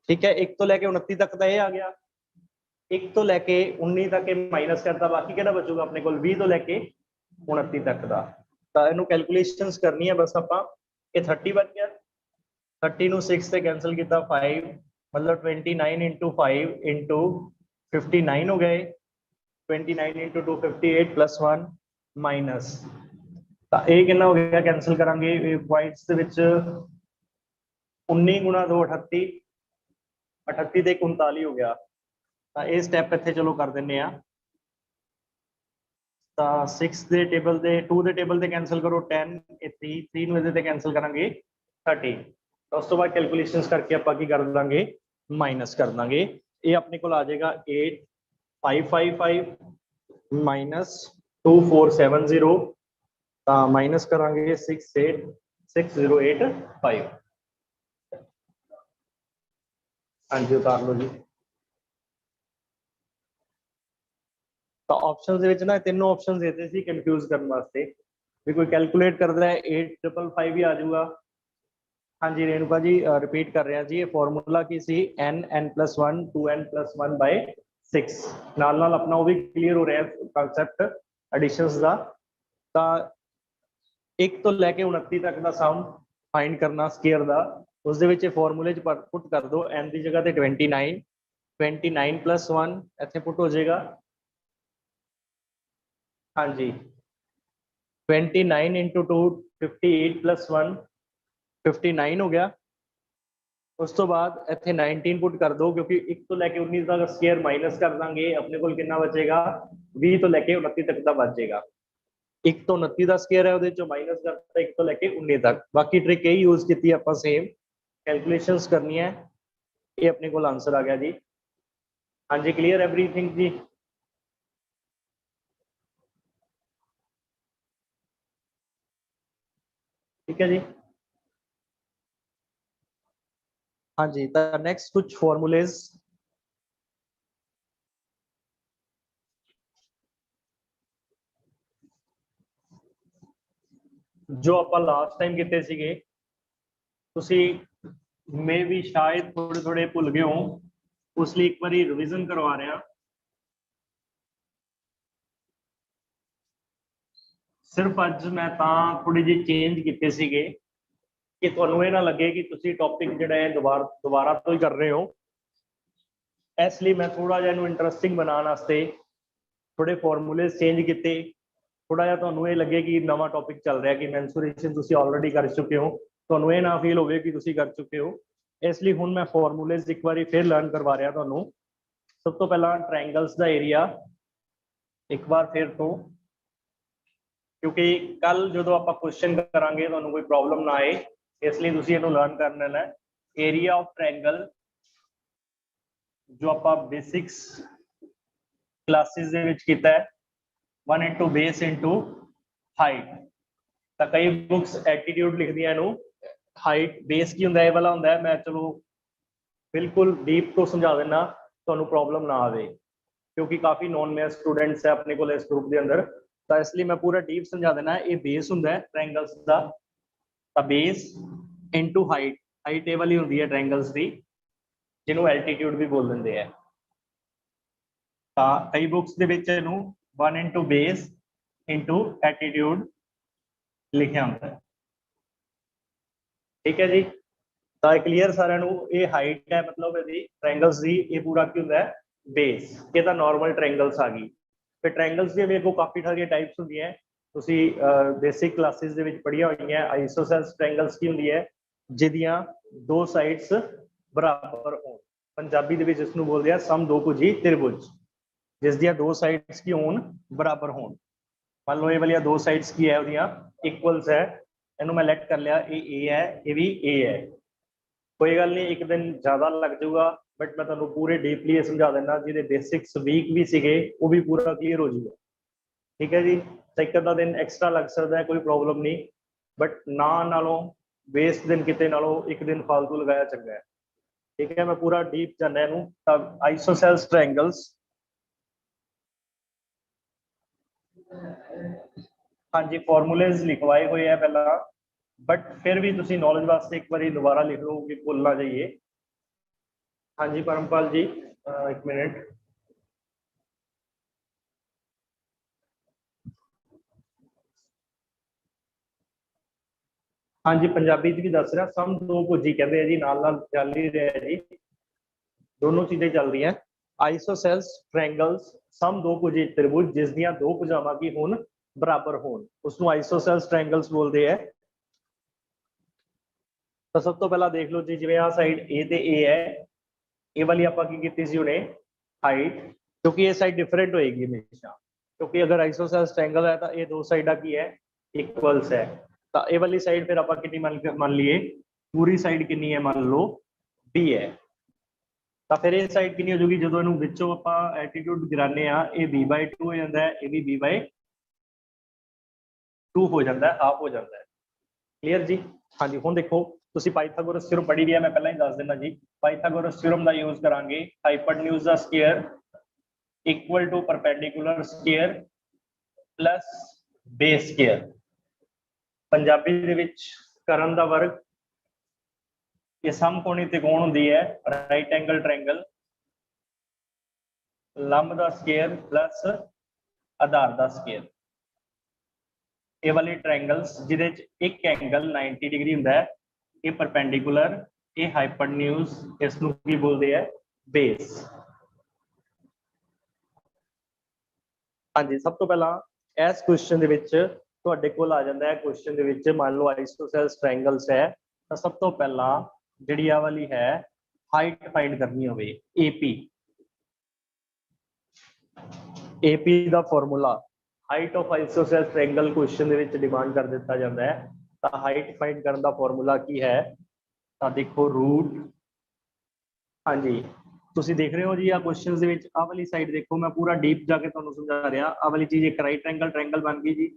ठीक है। एक तो लैके 29 तक का ये आ गया, एक तो लैके 19 तक माइनस करता, बाकी केड़ा बचूगा अपने को 20 तो लैके 29 तक का। तो इनू कैलकुलेशंस करनी है बस आपां। ये 30 बन गया, 30 ਨੂੰ 6 से कैंसिल किया 5 मतलब 29 into 5 into 59 हो गए। 29 into 2 58 plus 1 माइनस एक कितना हो गया, कैंसिल करांगे पॉइंट्स दे विच 19 गुणा 2 38, 38 ते 39 हो गया। तो ये स्टैप इत्थे चलो कर दिंने आ। तो 6 दे टेबल दे 2 दे टेबल ते कैंसिल करो 10, 3 ਨੂੰ ਇਹਦੇ ਤੇ कैंसिल करांगे 30। तो उस तो बाद कैलकुलेशंस करके ਆਪਾਂ ਕੀ ਕਰ ਦਾਂਗੇ माइनस कर देंगे। ये अपने को आ जाएगा 8555 माइनस 2470 माइनस करांगे 686085। हाँ जी उतार लो जी। तो ऑप्शंस ਦੇ ਵਿੱਚ ਨਾ ਤਿੰਨੋਂ ਆਪਸ਼ਨਸ देते ਸੀ कंफ्यूज ਕਰਨ ਵਾਸਤੇ ਵੀ ਕੋਈ ਕੈਲਕੂਲੇਟ ਕਰਦਾ ਹੈ 8555 ਹੀ ਆ ਜਾਊਗਾ। हाँ जी रेणुका जी रिपीट कर रहे हैं जी, ये फॉर्मूला की सी n+1 2n+1/6 नाल नाल अपना वो भी क्लियर हो रहा है कांसेप्ट एडिशंस का। तो 1 ਤੋਂ ਲੈ ਕੇ 29 तक ਦਾ ਸਮ फाइंड करना स्केयर ਦਾ, ਉਸ ਦੇ ਵਿੱਚ ਫਾਰਮੂਲੇ ਚ ਪੁੱਟ ਕਰ ਦੋ n ਦੀ ਜਗ੍ਹਾ ਤੇ 29 29+1 ਇੱਥੇ ਪੁੱਟ ਹੋ ਜਾਏਗਾ। हाँ जी 29 × 2 58+1 59 हो गया। उस तो बाद इतने 19 पुट कर दो क्योंकि 1 तो लैके 19 का स्केयर माइनस कर देंगे अपने को कितना बचेगा 20 तो लैके 29 तक का बच जाएगा। 1 तो 29 का स्केयर है वो माइनस करता 1 तो लैके 19 तक। बाकी ट्रिक यही यूज की आप सेम कैलकुलेशंस करनी है। ये अपने को आंसर आ गया जी। हाँ जी क्लियर एवरीथिंग जी। ठीक है जी। हाँ जी तो नेक्स्ट कुछ फॉर्मूलेज जो आप लास्ट टाइम किए ਸੀਗੇ ਤੁਸੀਂ मे भी शायद थोड़े थोड़े भुल गए हो, उस लिए एक बार रिविजन करवा रहे हैं। सिर्फ अज मैं थोड़ी जी चेंज किए ਸੀਗੇ कि ਤੁਹਾਨੂੰ ਇਹ ਨਾ ਲੱਗੇ कि ਤੁਸੀਂ टॉपिक ਜਿਹੜਾ ਹੈ दोबारा तो ही कर रहे हो। इसलिए मैं थोड़ा जिहा इंटरस्टिंग बनाने वास्ते थोड़े फॉर्मूले चेंज किए। थोड़ा जिहा ਤੁਹਾਨੂੰ ਇਹ लगे कि नवा टॉपिक चल रहा है कि मैंसुरेशन ਤੁਸੀਂ ऑलरेडी कर चुके हो, ਤੁਹਾਨੂੰ ਇਹ ना फील हो कि ਤੁਸੀਂ कर चुके हो। इसलिए हुण मैं फॉर्मूलेज एक बार फिर लर्न करवा रहा ਤੁਹਾਨੂੰ। सब तो पहला ट्रायंगल्स का एरिया एक बार फिर तो, क्योंकि कल जो आप क्वेश्चन करांगे ਤੁਹਾਨੂੰ कोई प्रॉब्लम ना आए, इसलिए ਤੁਸੀਂ ਇਹਨੂੰ लर्न कर लेना है। एरिया ऑफ ट्रायंगल जो आप बेसिक्स क्लासेस ਦੇ ਵਿੱਚ ਕੀਤਾ है 1 * बेस * हाइट। तो कई बुक्स एटीट्यूड लिखदियां ਨੂੰ हाइट बेस की ਹੁੰਦਾ है, वाला ਹੁੰਦਾ है। मैं चलो बिल्कुल डीप तो समझा देना ਤੁਹਾਨੂੰ प्रॉब्लम ना आए, क्योंकि काफ़ी नॉन मैथ स्टूडेंट्स है अपने को इस ग्रुप के अंदर। तो इसलिए मैं पूरा डीप समझा देना है। ये बेस होंगे ट्रायंगल्स का, बेस इंटू हाइट। हाइट ये वाली होंगी है ट्रायंगल्स की, जिन्होंने एल्टीट्यूड भी बोल देंगे है। कई बुक्स के 1 * बेस इंटू एटीट्यूड लिखा होता है। ठीक है जी। तो क्लीयर सारे ये हाइट है, मतलब यदि ट्रायंगल्स की ये पूरा की होंगे बेस, ये तो नॉर्मल ट्रायंगल्स आ गई। फिर ट्रायंगल्स के भी काफ़ी सारी टाइप्स होंगी हैं, तुसी बेसिक क्लासेस दे विच पढ़िया हुई हैं। आइसोसेल्स ट्रायंगल्स की होंगी है जिहदियां दो साइड्स बराबर हो, पंजाबी दे विच इसनूं बोलदे आ सम दो भुजी त्रिभुज, जिसदियां दो साइड्स की होण बराबर होण। मान लो ये वाली दो साइड्स की है उहदियां इक्वल्स है, इन्हूं मैं लेट कर लिया ये ए है, ये भी ए है। कोई गल नहीं, एक दिन ज़्यादा लग जाऊगा, बट मैं तुहानूं पूरे डीपली ये समझा देना। जिहदे बेसिक्स वीक भी सीगे वो भी पूरा क्लीयर हो जाऊगा। ठीक है जी। एक आधा दिन एक्सट्रा लग सकता है, कोई प्रॉब्लम नहीं, बट ना नालों बेस दिन किते नालों एक दिन फालतू लगाया चंगा है। ठीक है, मैं पूरा डीप जाना इनू। आइसोसेल्स ट्रायंगल्स, हाँ जी फॉर्मूलेज लिखवाए हुए हैं पहला, बट फिर भी तुसी नॉलेज वास्ते एक बार दोबारा लिख लो कि भूल ना जाइए। हाँ जी परमपाल जी एक मिनट। हाँ जी पंजाबी भी दस रहा, सम दो भुजी कहते हैं जी, नाल नाल चल ही रहा है जी, दोनों चीजें चल रही हैं। आइसोसेल्स ट्रायंगल्स सम दो भुजी त्रिभुज जिसदियां दो भुजावां की होण बराबर होण, उसनूं आइसोसेल्स ट्रायंगल्स बोलते हैं। तो सब तो पहला देख लो जी, जिवें आ साइड ए ते ए है, ये वाली आपां की कीती सी हुणे हाइट, क्योंकि ये साइड डिफरेंट होएगी हमेशा, क्योंकि अगर आइसोसेल्स ट्रायंगल है तो ये दो साइडा की है इक्वल्स है। तो ये वाली साइड फिर आपां कितनी मान लिए, पूरी साइड कितनी है मान लो बी है। ਤਾਂ ਫਿਰ ਇਹ ਸਾਈਡ ਕਿੰਨੀ ਹੋ ਜੂਗੀ ਜਦੋਂ ਇਹਨੂੰ ਵਿੱਚੋਂ ਆਪਾਂ ਐਲਟੀਟਿਊਡ ਗਿਰਾਨੇ ਆ ਇਹ b/2 ਹੋ ਜਾਂਦਾ ਹੈ ਇਹ ਵੀ b/2 ਹੋ ਜਾਂਦਾ ਹੈ ਹਾਫ ਹੋ ਜਾਂਦਾ ਹੈ ਕਲੀਅਰ ਜੀ ਹਾਂਜੀ ਹੁਣ ਦੇਖੋ ਤੁਸੀਂ ਪਾਈਥਾਗੋਰਸ ਥਿਊਰਮ ਪੜ੍ਹੀ ਦੀ ਹੈ ਮੈਂ ਪਹਿਲਾਂ ਹੀ ਦੱਸ ਦਿੰਦਾ ਜੀ ਪਾਈਥਾਗੋਰਸ ਥਿਊਰਮ ਦਾ ਯੂਜ਼ ਕਰਾਂਗੇ ਹਾਈਪੋਟਨਿਊਜ਼ ਦਾ square equal to perpendicular square plus base square Punjabi ਦੇ ਵਿੱਚ ਕਰਨ ਦਾ ਵਰਗ ਇਹ ਸਮਕੋਣੀ ਤਿਕੋਣ ਹੁੰਦੀ ਹੈ ਰਾਈਟ ਐਂਗਲ ਟ੍ਰਾਇੰਗਲ ਲੰਬ ਦਾ ਸਕੁਅਰ ਪਲੱਸ ਆਧਾਰ ਦਾ ਸਕੁਅਰ ਇਹ ਵਾਲੇ ਟ੍ਰਾਇੰਗਲਸ ਜਿਹਦੇ ਵਿੱਚ ਇੱਕ ਐਂਗਲ 90 ਡਿਗਰੀ ਹੁੰਦਾ ਹੈ ਇਹ ਪਰਪੈਂਡੀਕੂਲਰ ਇਹ ਹਾਈਪੋਟਨਿਊਜ਼ ਇਸ ਨੂੰ ਕੀ ਬੋਲਦੇ ਆ ਬੇਸ ਹਾਂਜੀ ਸਭ ਤੋਂ ਪਹਿਲਾਂ ਇਸ ਕੁਐਸਚਨ ਦੇ ਵਿੱਚ ਤੁਹਾਡੇ ਕੋਲ ਆ ਜਾਂਦਾ ਹੈ ਕੁਐਸਚਨ ਦੇ ਵਿੱਚ ਮੰਨ ਲਓ ਆਈਸੋਸੈਲਸ ਟ੍ਰਾਇੰਗਲਸ ਹੈ ਤਾਂ ਸਭ ਤੋਂ ਪਹਿਲਾਂ ਜਿਹੜੀ ਆ ਵਾਲੀ ਹੈ ਹਾਈਟ ਫਾਈਂਡ ਕਰਨੀ ਹੋਵੇ ਏਪੀ ਦਾ formula height of isosceles triangle question ਦੇ ਵਿੱਚ ਡਿਮਾਂਡ ਕਰ ਦਿੱਤਾ ਜਾਂਦਾ ਹੈ ਤਾਂ ਹਾਈਟ ਫਾਈਂਡ ਕਰਨ ਦਾ ਫਾਰਮੂਲਾ ਕੀ ਹੈ ਤਾਂ ਦੇਖੋ ਰੂਟ ਹਾਂਜੀ ਤੁਸੀਂ ਦੇਖ ਰਹੇ ਹੋ ਜੀ ਆ ਕੁਐਸਚਨਸ ਦੇ ਵਿੱਚ ਆ ਵਾਲੀ ਸਾਈਡ ਦੇਖੋ ਮੈਂ ਪੂਰਾ ਡੀਪ ਜਾ ਕੇ ਤੁਹਾਨੂੰ ਸਮਝਾ ਰਿਹਾ ਆ ਵਾਲੀ ਚੀਜ਼ ਇੱਕ ਰਾਈਟ ਐਂਗਲ ਟ੍ਰਾਇੰਗਲ ਬਣ ਗਈ ਜੀ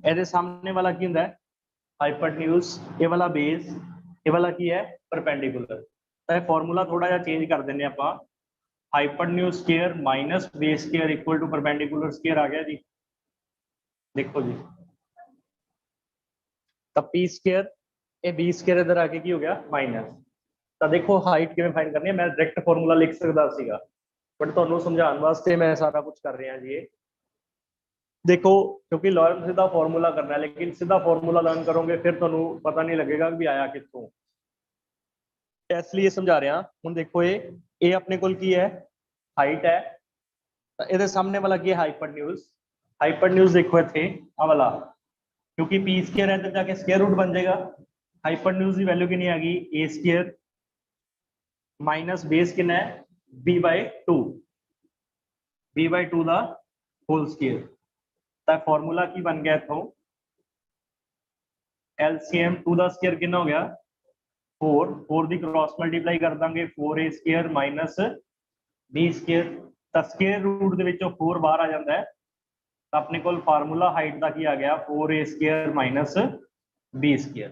ਇਹਦੇ ਸਾਹਮਣੇ ਵਾਲਾ ਕੀ ਹੁੰਦਾ ਹੈ ਹਾਈਪੋਟਨਿਊਜ਼ ਇਹ ਵਾਲਾ ਬੇਸ ਇਹ ਵਾਲਾ ਕੀ ਹੈ ਪਰਪੈਂਡੀਕੂਲਰ ਤਾਂ ਇਹ ਫਾਰਮੂਲਾ ਥੋੜਾ ਜਿਹਾ ਚੇਂਜ ਕਰ ਦਿੰਨੇ ਆਪਾਂ hypotenuse square minus base square equal to perpendicular square आ गया जी देखो जी तब पी स्क्वायर ये बी स्क्वायर इधर आके की हो गया माइनस तो देखो हाइट किवें फाइंड करनी है मैं डायरेक्ट फॉर्मूला लिख सकता सीगा बट तुहानू समझाउण वास्ते मैं सारा कुछ कर रहा जी देखो क्योंकि लर्न सीधा फॉर्मूला करना है लेकिन सीधा फॉर्मूला लर्न करोगे फिर तुहानू पता नहीं लगेगा भी आया कित्थों इसलिए समझा रहा हूँ देखो ये अपने कोल की है हाइट है ये सामने वाला की है हाइपरन्यूज देखो इतने आ वाला क्योंकि पी स्क्वायर है तो जाके स्क्वायर रूट बन जाएगा हाइपरन्यूज की वैल्यू कितनी आ गई ए स्क्वायर माइनस बेस कितना है b/2 का होल स्क्वायर तो फॉर्मूला की बन गया इतों एलसीएम 2 का स्क्वायर कितना हो गया 4 की क्रॉस मल्टीप्लाई कर देंगे 4a square minus b square तो स्क्वायर रूट के 4 बाहर आ जाता है तो अपने को फार्मूला हाइट का की आ गया 4a square minus b square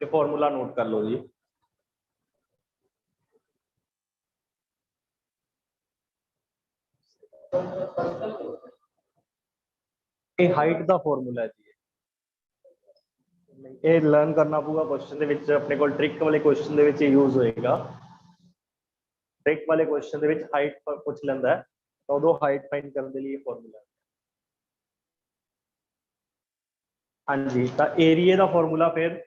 ये फार्मूला नोट कर लो जी ये हाइट का फार्मूला है जी ये लर्न करना पऊगा क्वेश्चन अपने को ट्रिक वाले क्वेश्चन यूज होएगा ट्रिक वाले क्वेश्चन हाइट पूछ लेंदा है तो उदों हाइट फाइंड करने के लिए फॉर्मूला हाँ जी तो एरिया का फॉर्मूला फिर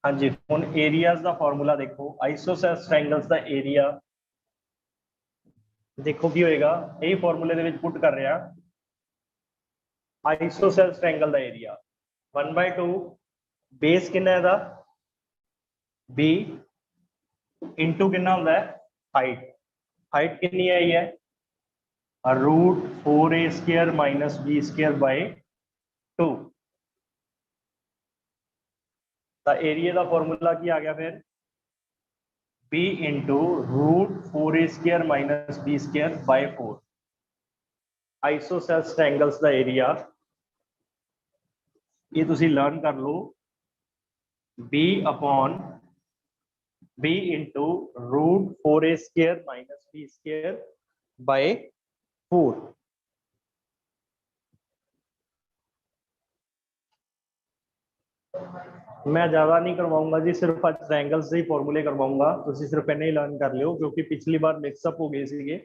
हाँ जी हुण एरियाज का फॉर्मूला देखो आइसोसेलेस ट्रायंगल्स का एरिया देखो की होएगा यही फॉर्मूले दे विच पुट कर रहा आइसोसेलेस ट्रायंगल का एरिया 1/2 बेस कितना है b इंटू कितना होता है हाइट कितनी आई है root 4a square minus b square by 2 तो एरिया का फॉर्मूला की आ गया फिर b into root 4a square minus b square by 4 isosceles triangles का एरिया ये तुसी लर्न कर लो b upon b into root 4a square minus b square by 4 मैं ज़्यादा नहीं करवाऊंगा जी सिर्फ आज ट्रायंगल्स से ही फॉर्मूले करवाऊंगा तुसी सिर्फ इन्ने ही लर्न कर लियो क्योंकि पिछली बार मिक्सअप हो गए सीगे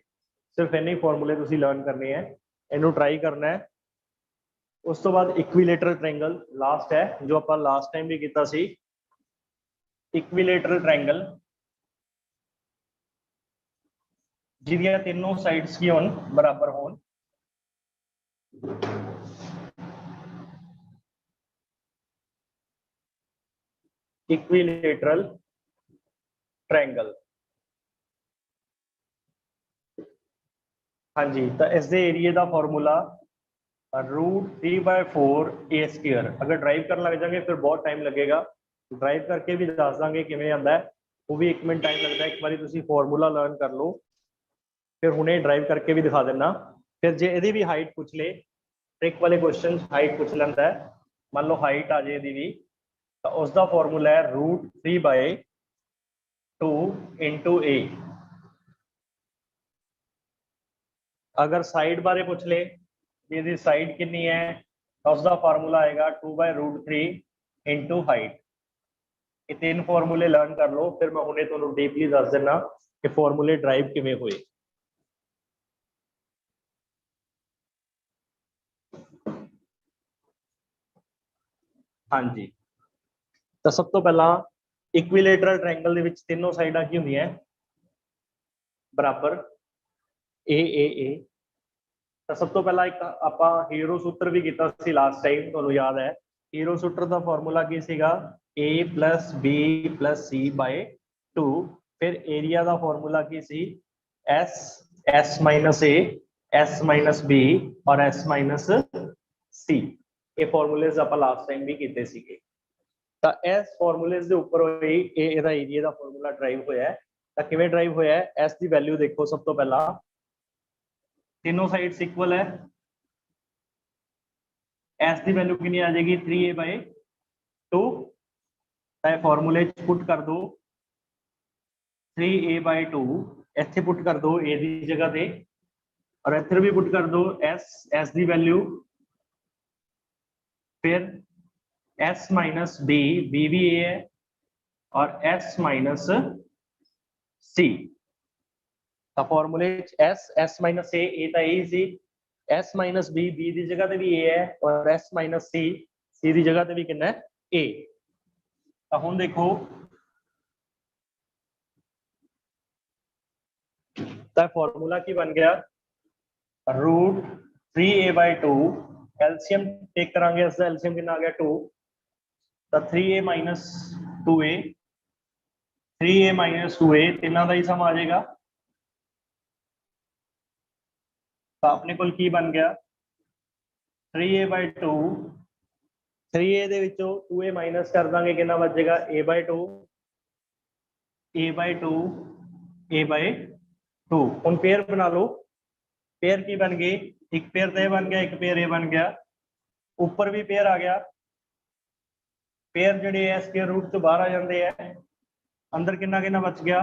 सिर्फ इन्ने ही फॉर्मूले तुसी लर्न करने हैं इनू ट्राई करना है उस तो बाद इक्विलेटरल ट्रायंगल लास्ट है जो आप लास्ट टाइम भी किया सी इक्विलेटरल ट्रायंगल जिहदियां तीनों साइड्स की होन बराबर होन इक्विलेटरल ट्रायंगल हाँ जी तो इस दे एरिए का फॉर्मूला रूट 3/4 a स्क्वायर अगर ड्राइव करने लग जाएंगे फिर बहुत टाइम लगेगा ड्राइव करके भी दस देंगे किवें आंदा है, वो भी 1 मिनट टाइम लगता है। एक बार तुसीं फॉर्मूला लर्न कर लो, फिर हुणे ड्राइव करके भी दिखा देना। फिर जे इहदी भी हाइट पूछ ले, ट्रिक वाले क्वेश्चन हाइट पूछ लैंदा है, मान लो हाइट आ जाए इहदी भी, तो उसका फॉर्मूला है √3/2 इंटू ए। अगर साइड बारे पूछ ले, जी साइड कितनी है, तो उसका फार्मूला आएगा 2/√3 इंटू हाइट। ये 3 फॉर्मूले लर्न कर लो, फिर मैं हुणे तुहानूं डीपली दस देना कि फॉर्मूले ड्राइव किवें होए। हाँ जी, तो सब तो पहला इक्विलेटरल ट्रायंगल दे विच तीनों साइडां की हुंदियां बराबर, ए। तो सब तो पहला एक आपां हीरो सूत्र भी कीता सी लास्ट टाइम, तुहानूं याद है। हीरो सूत्र का फॉर्मूला की सीगा a + b + c/2। फिर एरिया का फॉर्मूला की सी s - a s - b और s - c। ये फॉर्मूलेज आपां लास्ट टाइम भी कीते सीगे। तो इस फॉर्मूलेज के उपर ही इहदा एरिया का फॉर्मूला ड्राइव होया है। तो किवें ड्राइव होया है, एस की वैल्यू देखो। सब तो पहला तीनों साइड्स इक्वल है, एस की वैल्यू कितनी आ जाएगी 3a/2। फॉर्मूले पुट कर दो 3a/2, इत्थे पुट कर दो ए की जगह पे, और इधर भी पुट कर दो एस की वैल्यू, फिर s - b भी a है, और s - c। फॉर्मूले s - a तो a सी, s - b की जगह पे भी a है, और s - c की जगह पे भी कितना है a। तो हुण देखो, तो फॉर्मूला की बन गया √3a/2। एलसीएम टेक करांगे, इसका एलसीएम कितना आ गया 2। तो 3a - 2a, 3a - 2a तीनों का ही सम आ जाएगा। तो अपने को की बन गया 3a/2, 3a दे विचों 2a माइनस कर देंगे, कितना बच जाएगा a/2, a/2, a/2। हुण पेयर बना लो। पेयर की बन गई, एक पेयर तो बन गया, एक पेयर ये बन गया, ऊपर भी पेयर आ गया। पेयर जिहड़े है स्क्वायर रूट तो बाहर आ जाते हैं, अंदर कितना कितना बच गया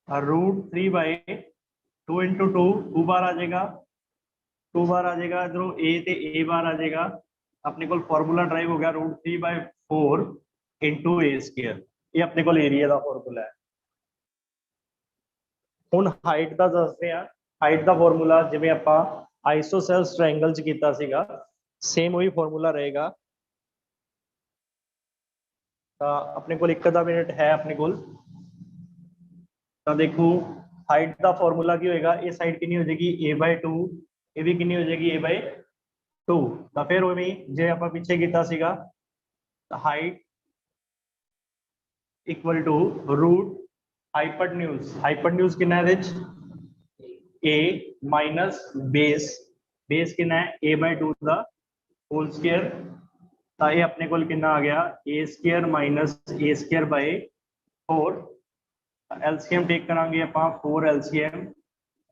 √3/2 इंटू 2 बार आ जाएगा, 2 बार आ जाएगा। इधरों ए बार आ जाएगा। अपने को फॉर्मूला ड्राइव हो गया √3/4 इंटू a²। ये अपने को एरिया का फॉर्मूला है। हुण हाइट का दसते हैं। हाइट का फॉर्मूला जिवें आपां आइसोसेल्स ट्रायंगल च कीता सीगा, सेम वही फॉर्मूला रहेगा। अपने को एक आधा मिनट है अपने को। तो देखो हाइट का फॉर्मूला की होएगा, ये साइड कितनी हो जाएगी a/2, ये भी कितनी हो जाएगी a/2। तो फिर उवें जे आपां पीछे कीता सीगा, हाइट इक्वल टू रूट हाइपरन्यूज। हाइपरन्यूज कितना है a माइनस बेस, बेस कितना है a/2 का होल स्क्वायर। तो ये अपने को कितना आ गया a² minus a²/4। LCM take करांगे आपां 4 एलसीएम,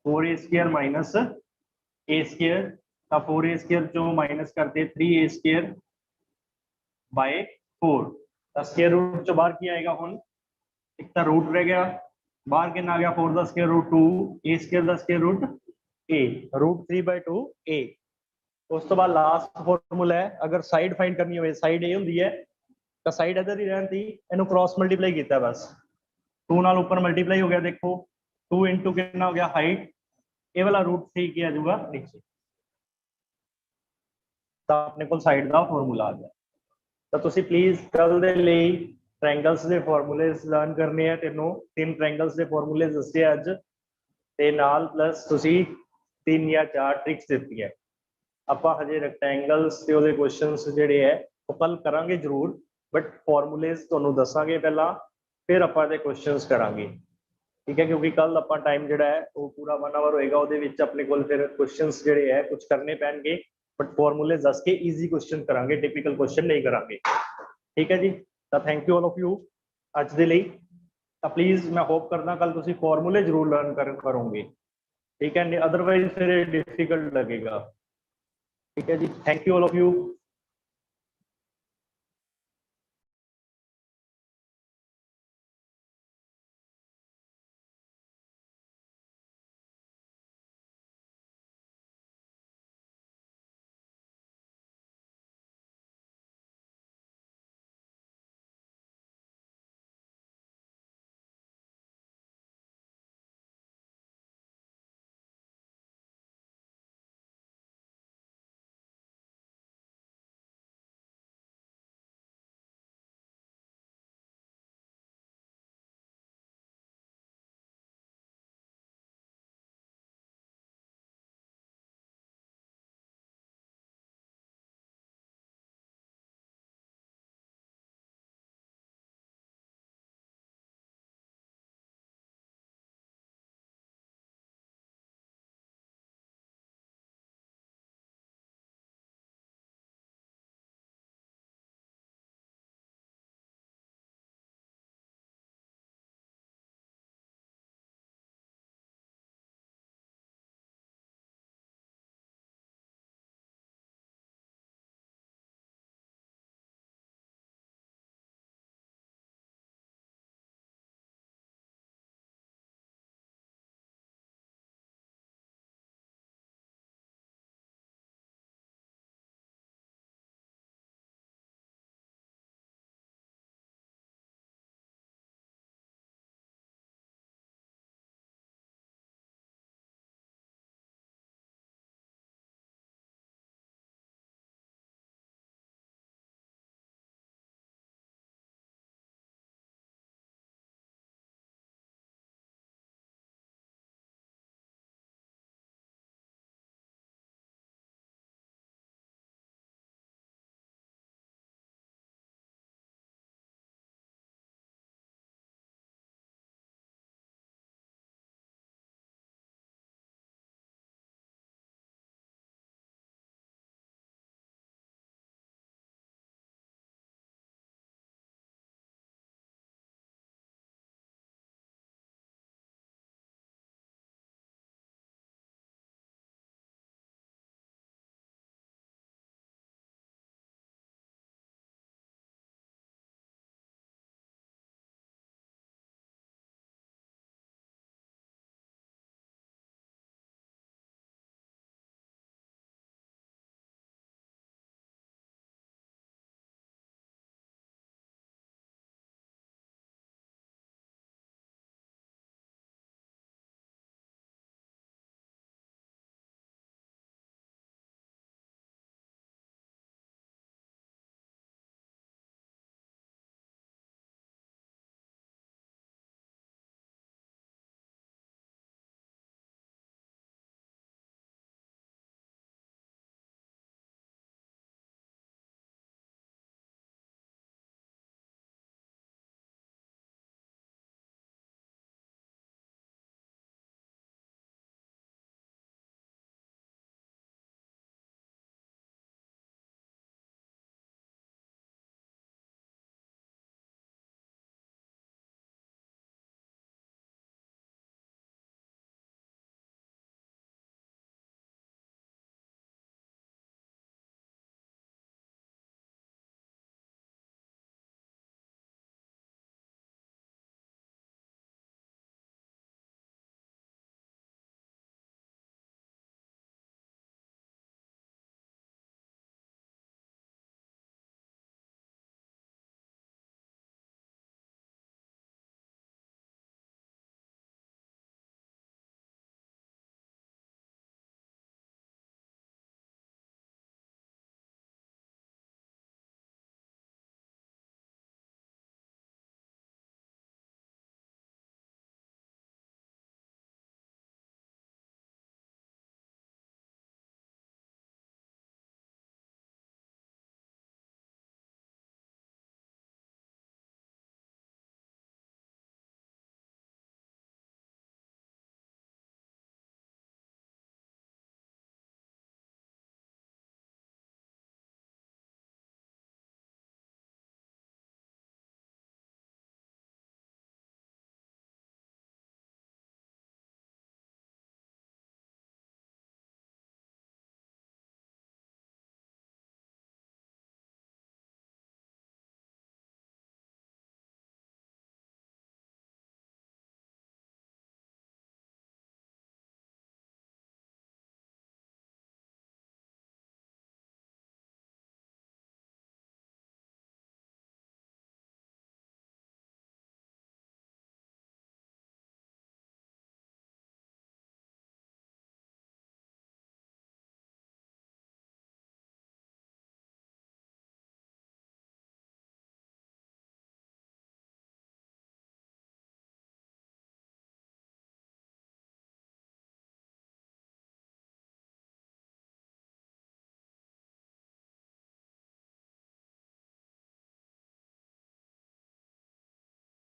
4a² माइनस a²। तो 4a² जो माइनस करते 3a²/4। तो स्क्वायर रूट चो बाहर की आएगा, हुण एक तो रूट रह गया, बाहर कितना आ गया 4 का स्क्वायर रूट 2, a² का स्क्वायर रूट a, √3/2 a। उस तो बाद लास्ट फॉर्मूला है, अगर साइड फाइंड करनी हो, साइड ए होंदी है, तो साइड इधर ही रहती, इनू क्रॉस मल्टीप्लाई किया बस, 2 नाल ऊपर मल्टीप्लाई हो गया। देखो 2 इंटू कितना हो गया हाइट, ये वाला √3 की आ जाऊगा नीचे। तो अपने को साइड का फॉर्मूला आ गया। तो तुसी प्लीज कल दे लिए ट्रायंगल्स के फॉर्मूलेज लर्न करने हैं। तीनों 3 ट्रायंगल्स के फॉर्मूले दसे अज, ते नाल प्लस तुसी 3 या 4 ट्रिक्स दी है। ਆਪਾਂ ਹਜੇ ਰੈਕਟੈਂਗਲਸ ਤੇ ਉਹਦੇ ਕੁਐਸਚਨਸ ਜਿਹੜੇ ਹੈ ਉਹ ਕੱਲ ਕਰਾਂਗੇ ਜ਼ਰੂਰ, ਬਟ ਫਾਰਮੂਲੇਜ਼ ਤੁਹਾਨੂੰ ਦੱਸਾਂਗੇ ਪਹਿਲਾਂ, ਫਿਰ ਆਪਾਂ ਇਹਦੇ ਕੁਐਸਚਨਸ ਕਰਾਂਗੇ। ਠੀਕ ਹੈ, ਕਿਉਂਕਿ ਕੱਲ ਆਪਾਂ ਟਾਈਮ ਜਿਹੜਾ ਹੈ ਉਹ ਪੂਰਾ 1 ਆਵਰ ਹੋਏਗਾ, ਉਹਦੇ ਵਿੱਚ ਆਪਣੇ ਕੋਲ ਫਿਰ ਕੁਐਸਚਨਸ ਜਿਹੜੇ ਹੈ ਕੁਝ ਕਰਨੇ ਪੈਣਗੇ, ਬਟ ਫਾਰਮੂਲੇਜ਼ ਦੱਸ ਕੇ ਈਜ਼ੀ ਕੁਐਸਚਨ ਕਰਾਂਗੇ, ਟਿਪੀਕਲ ਕੁਐਸਚਨ ਨਹੀਂ ਕਰਾਂਗੇ। ठीक है जी, ਤਾਂ thank you all of you ਅੱਜ ਦੇ ਲਈ। ਤਾਂ ਪਲੀਜ਼ ਮੈਂ ਹੋਪ ਕਰਦਾ ਕੱਲ ਤੁਸੀਂ ਫਾਰਮੂਲੇ ਜ਼ਰੂਰ ਲਰਨ ਕਰੋਗੇ, ठीक है, अदरवाइज फिर डिफिकल्ट लगेगा। ठीक है जी, thank you all of you.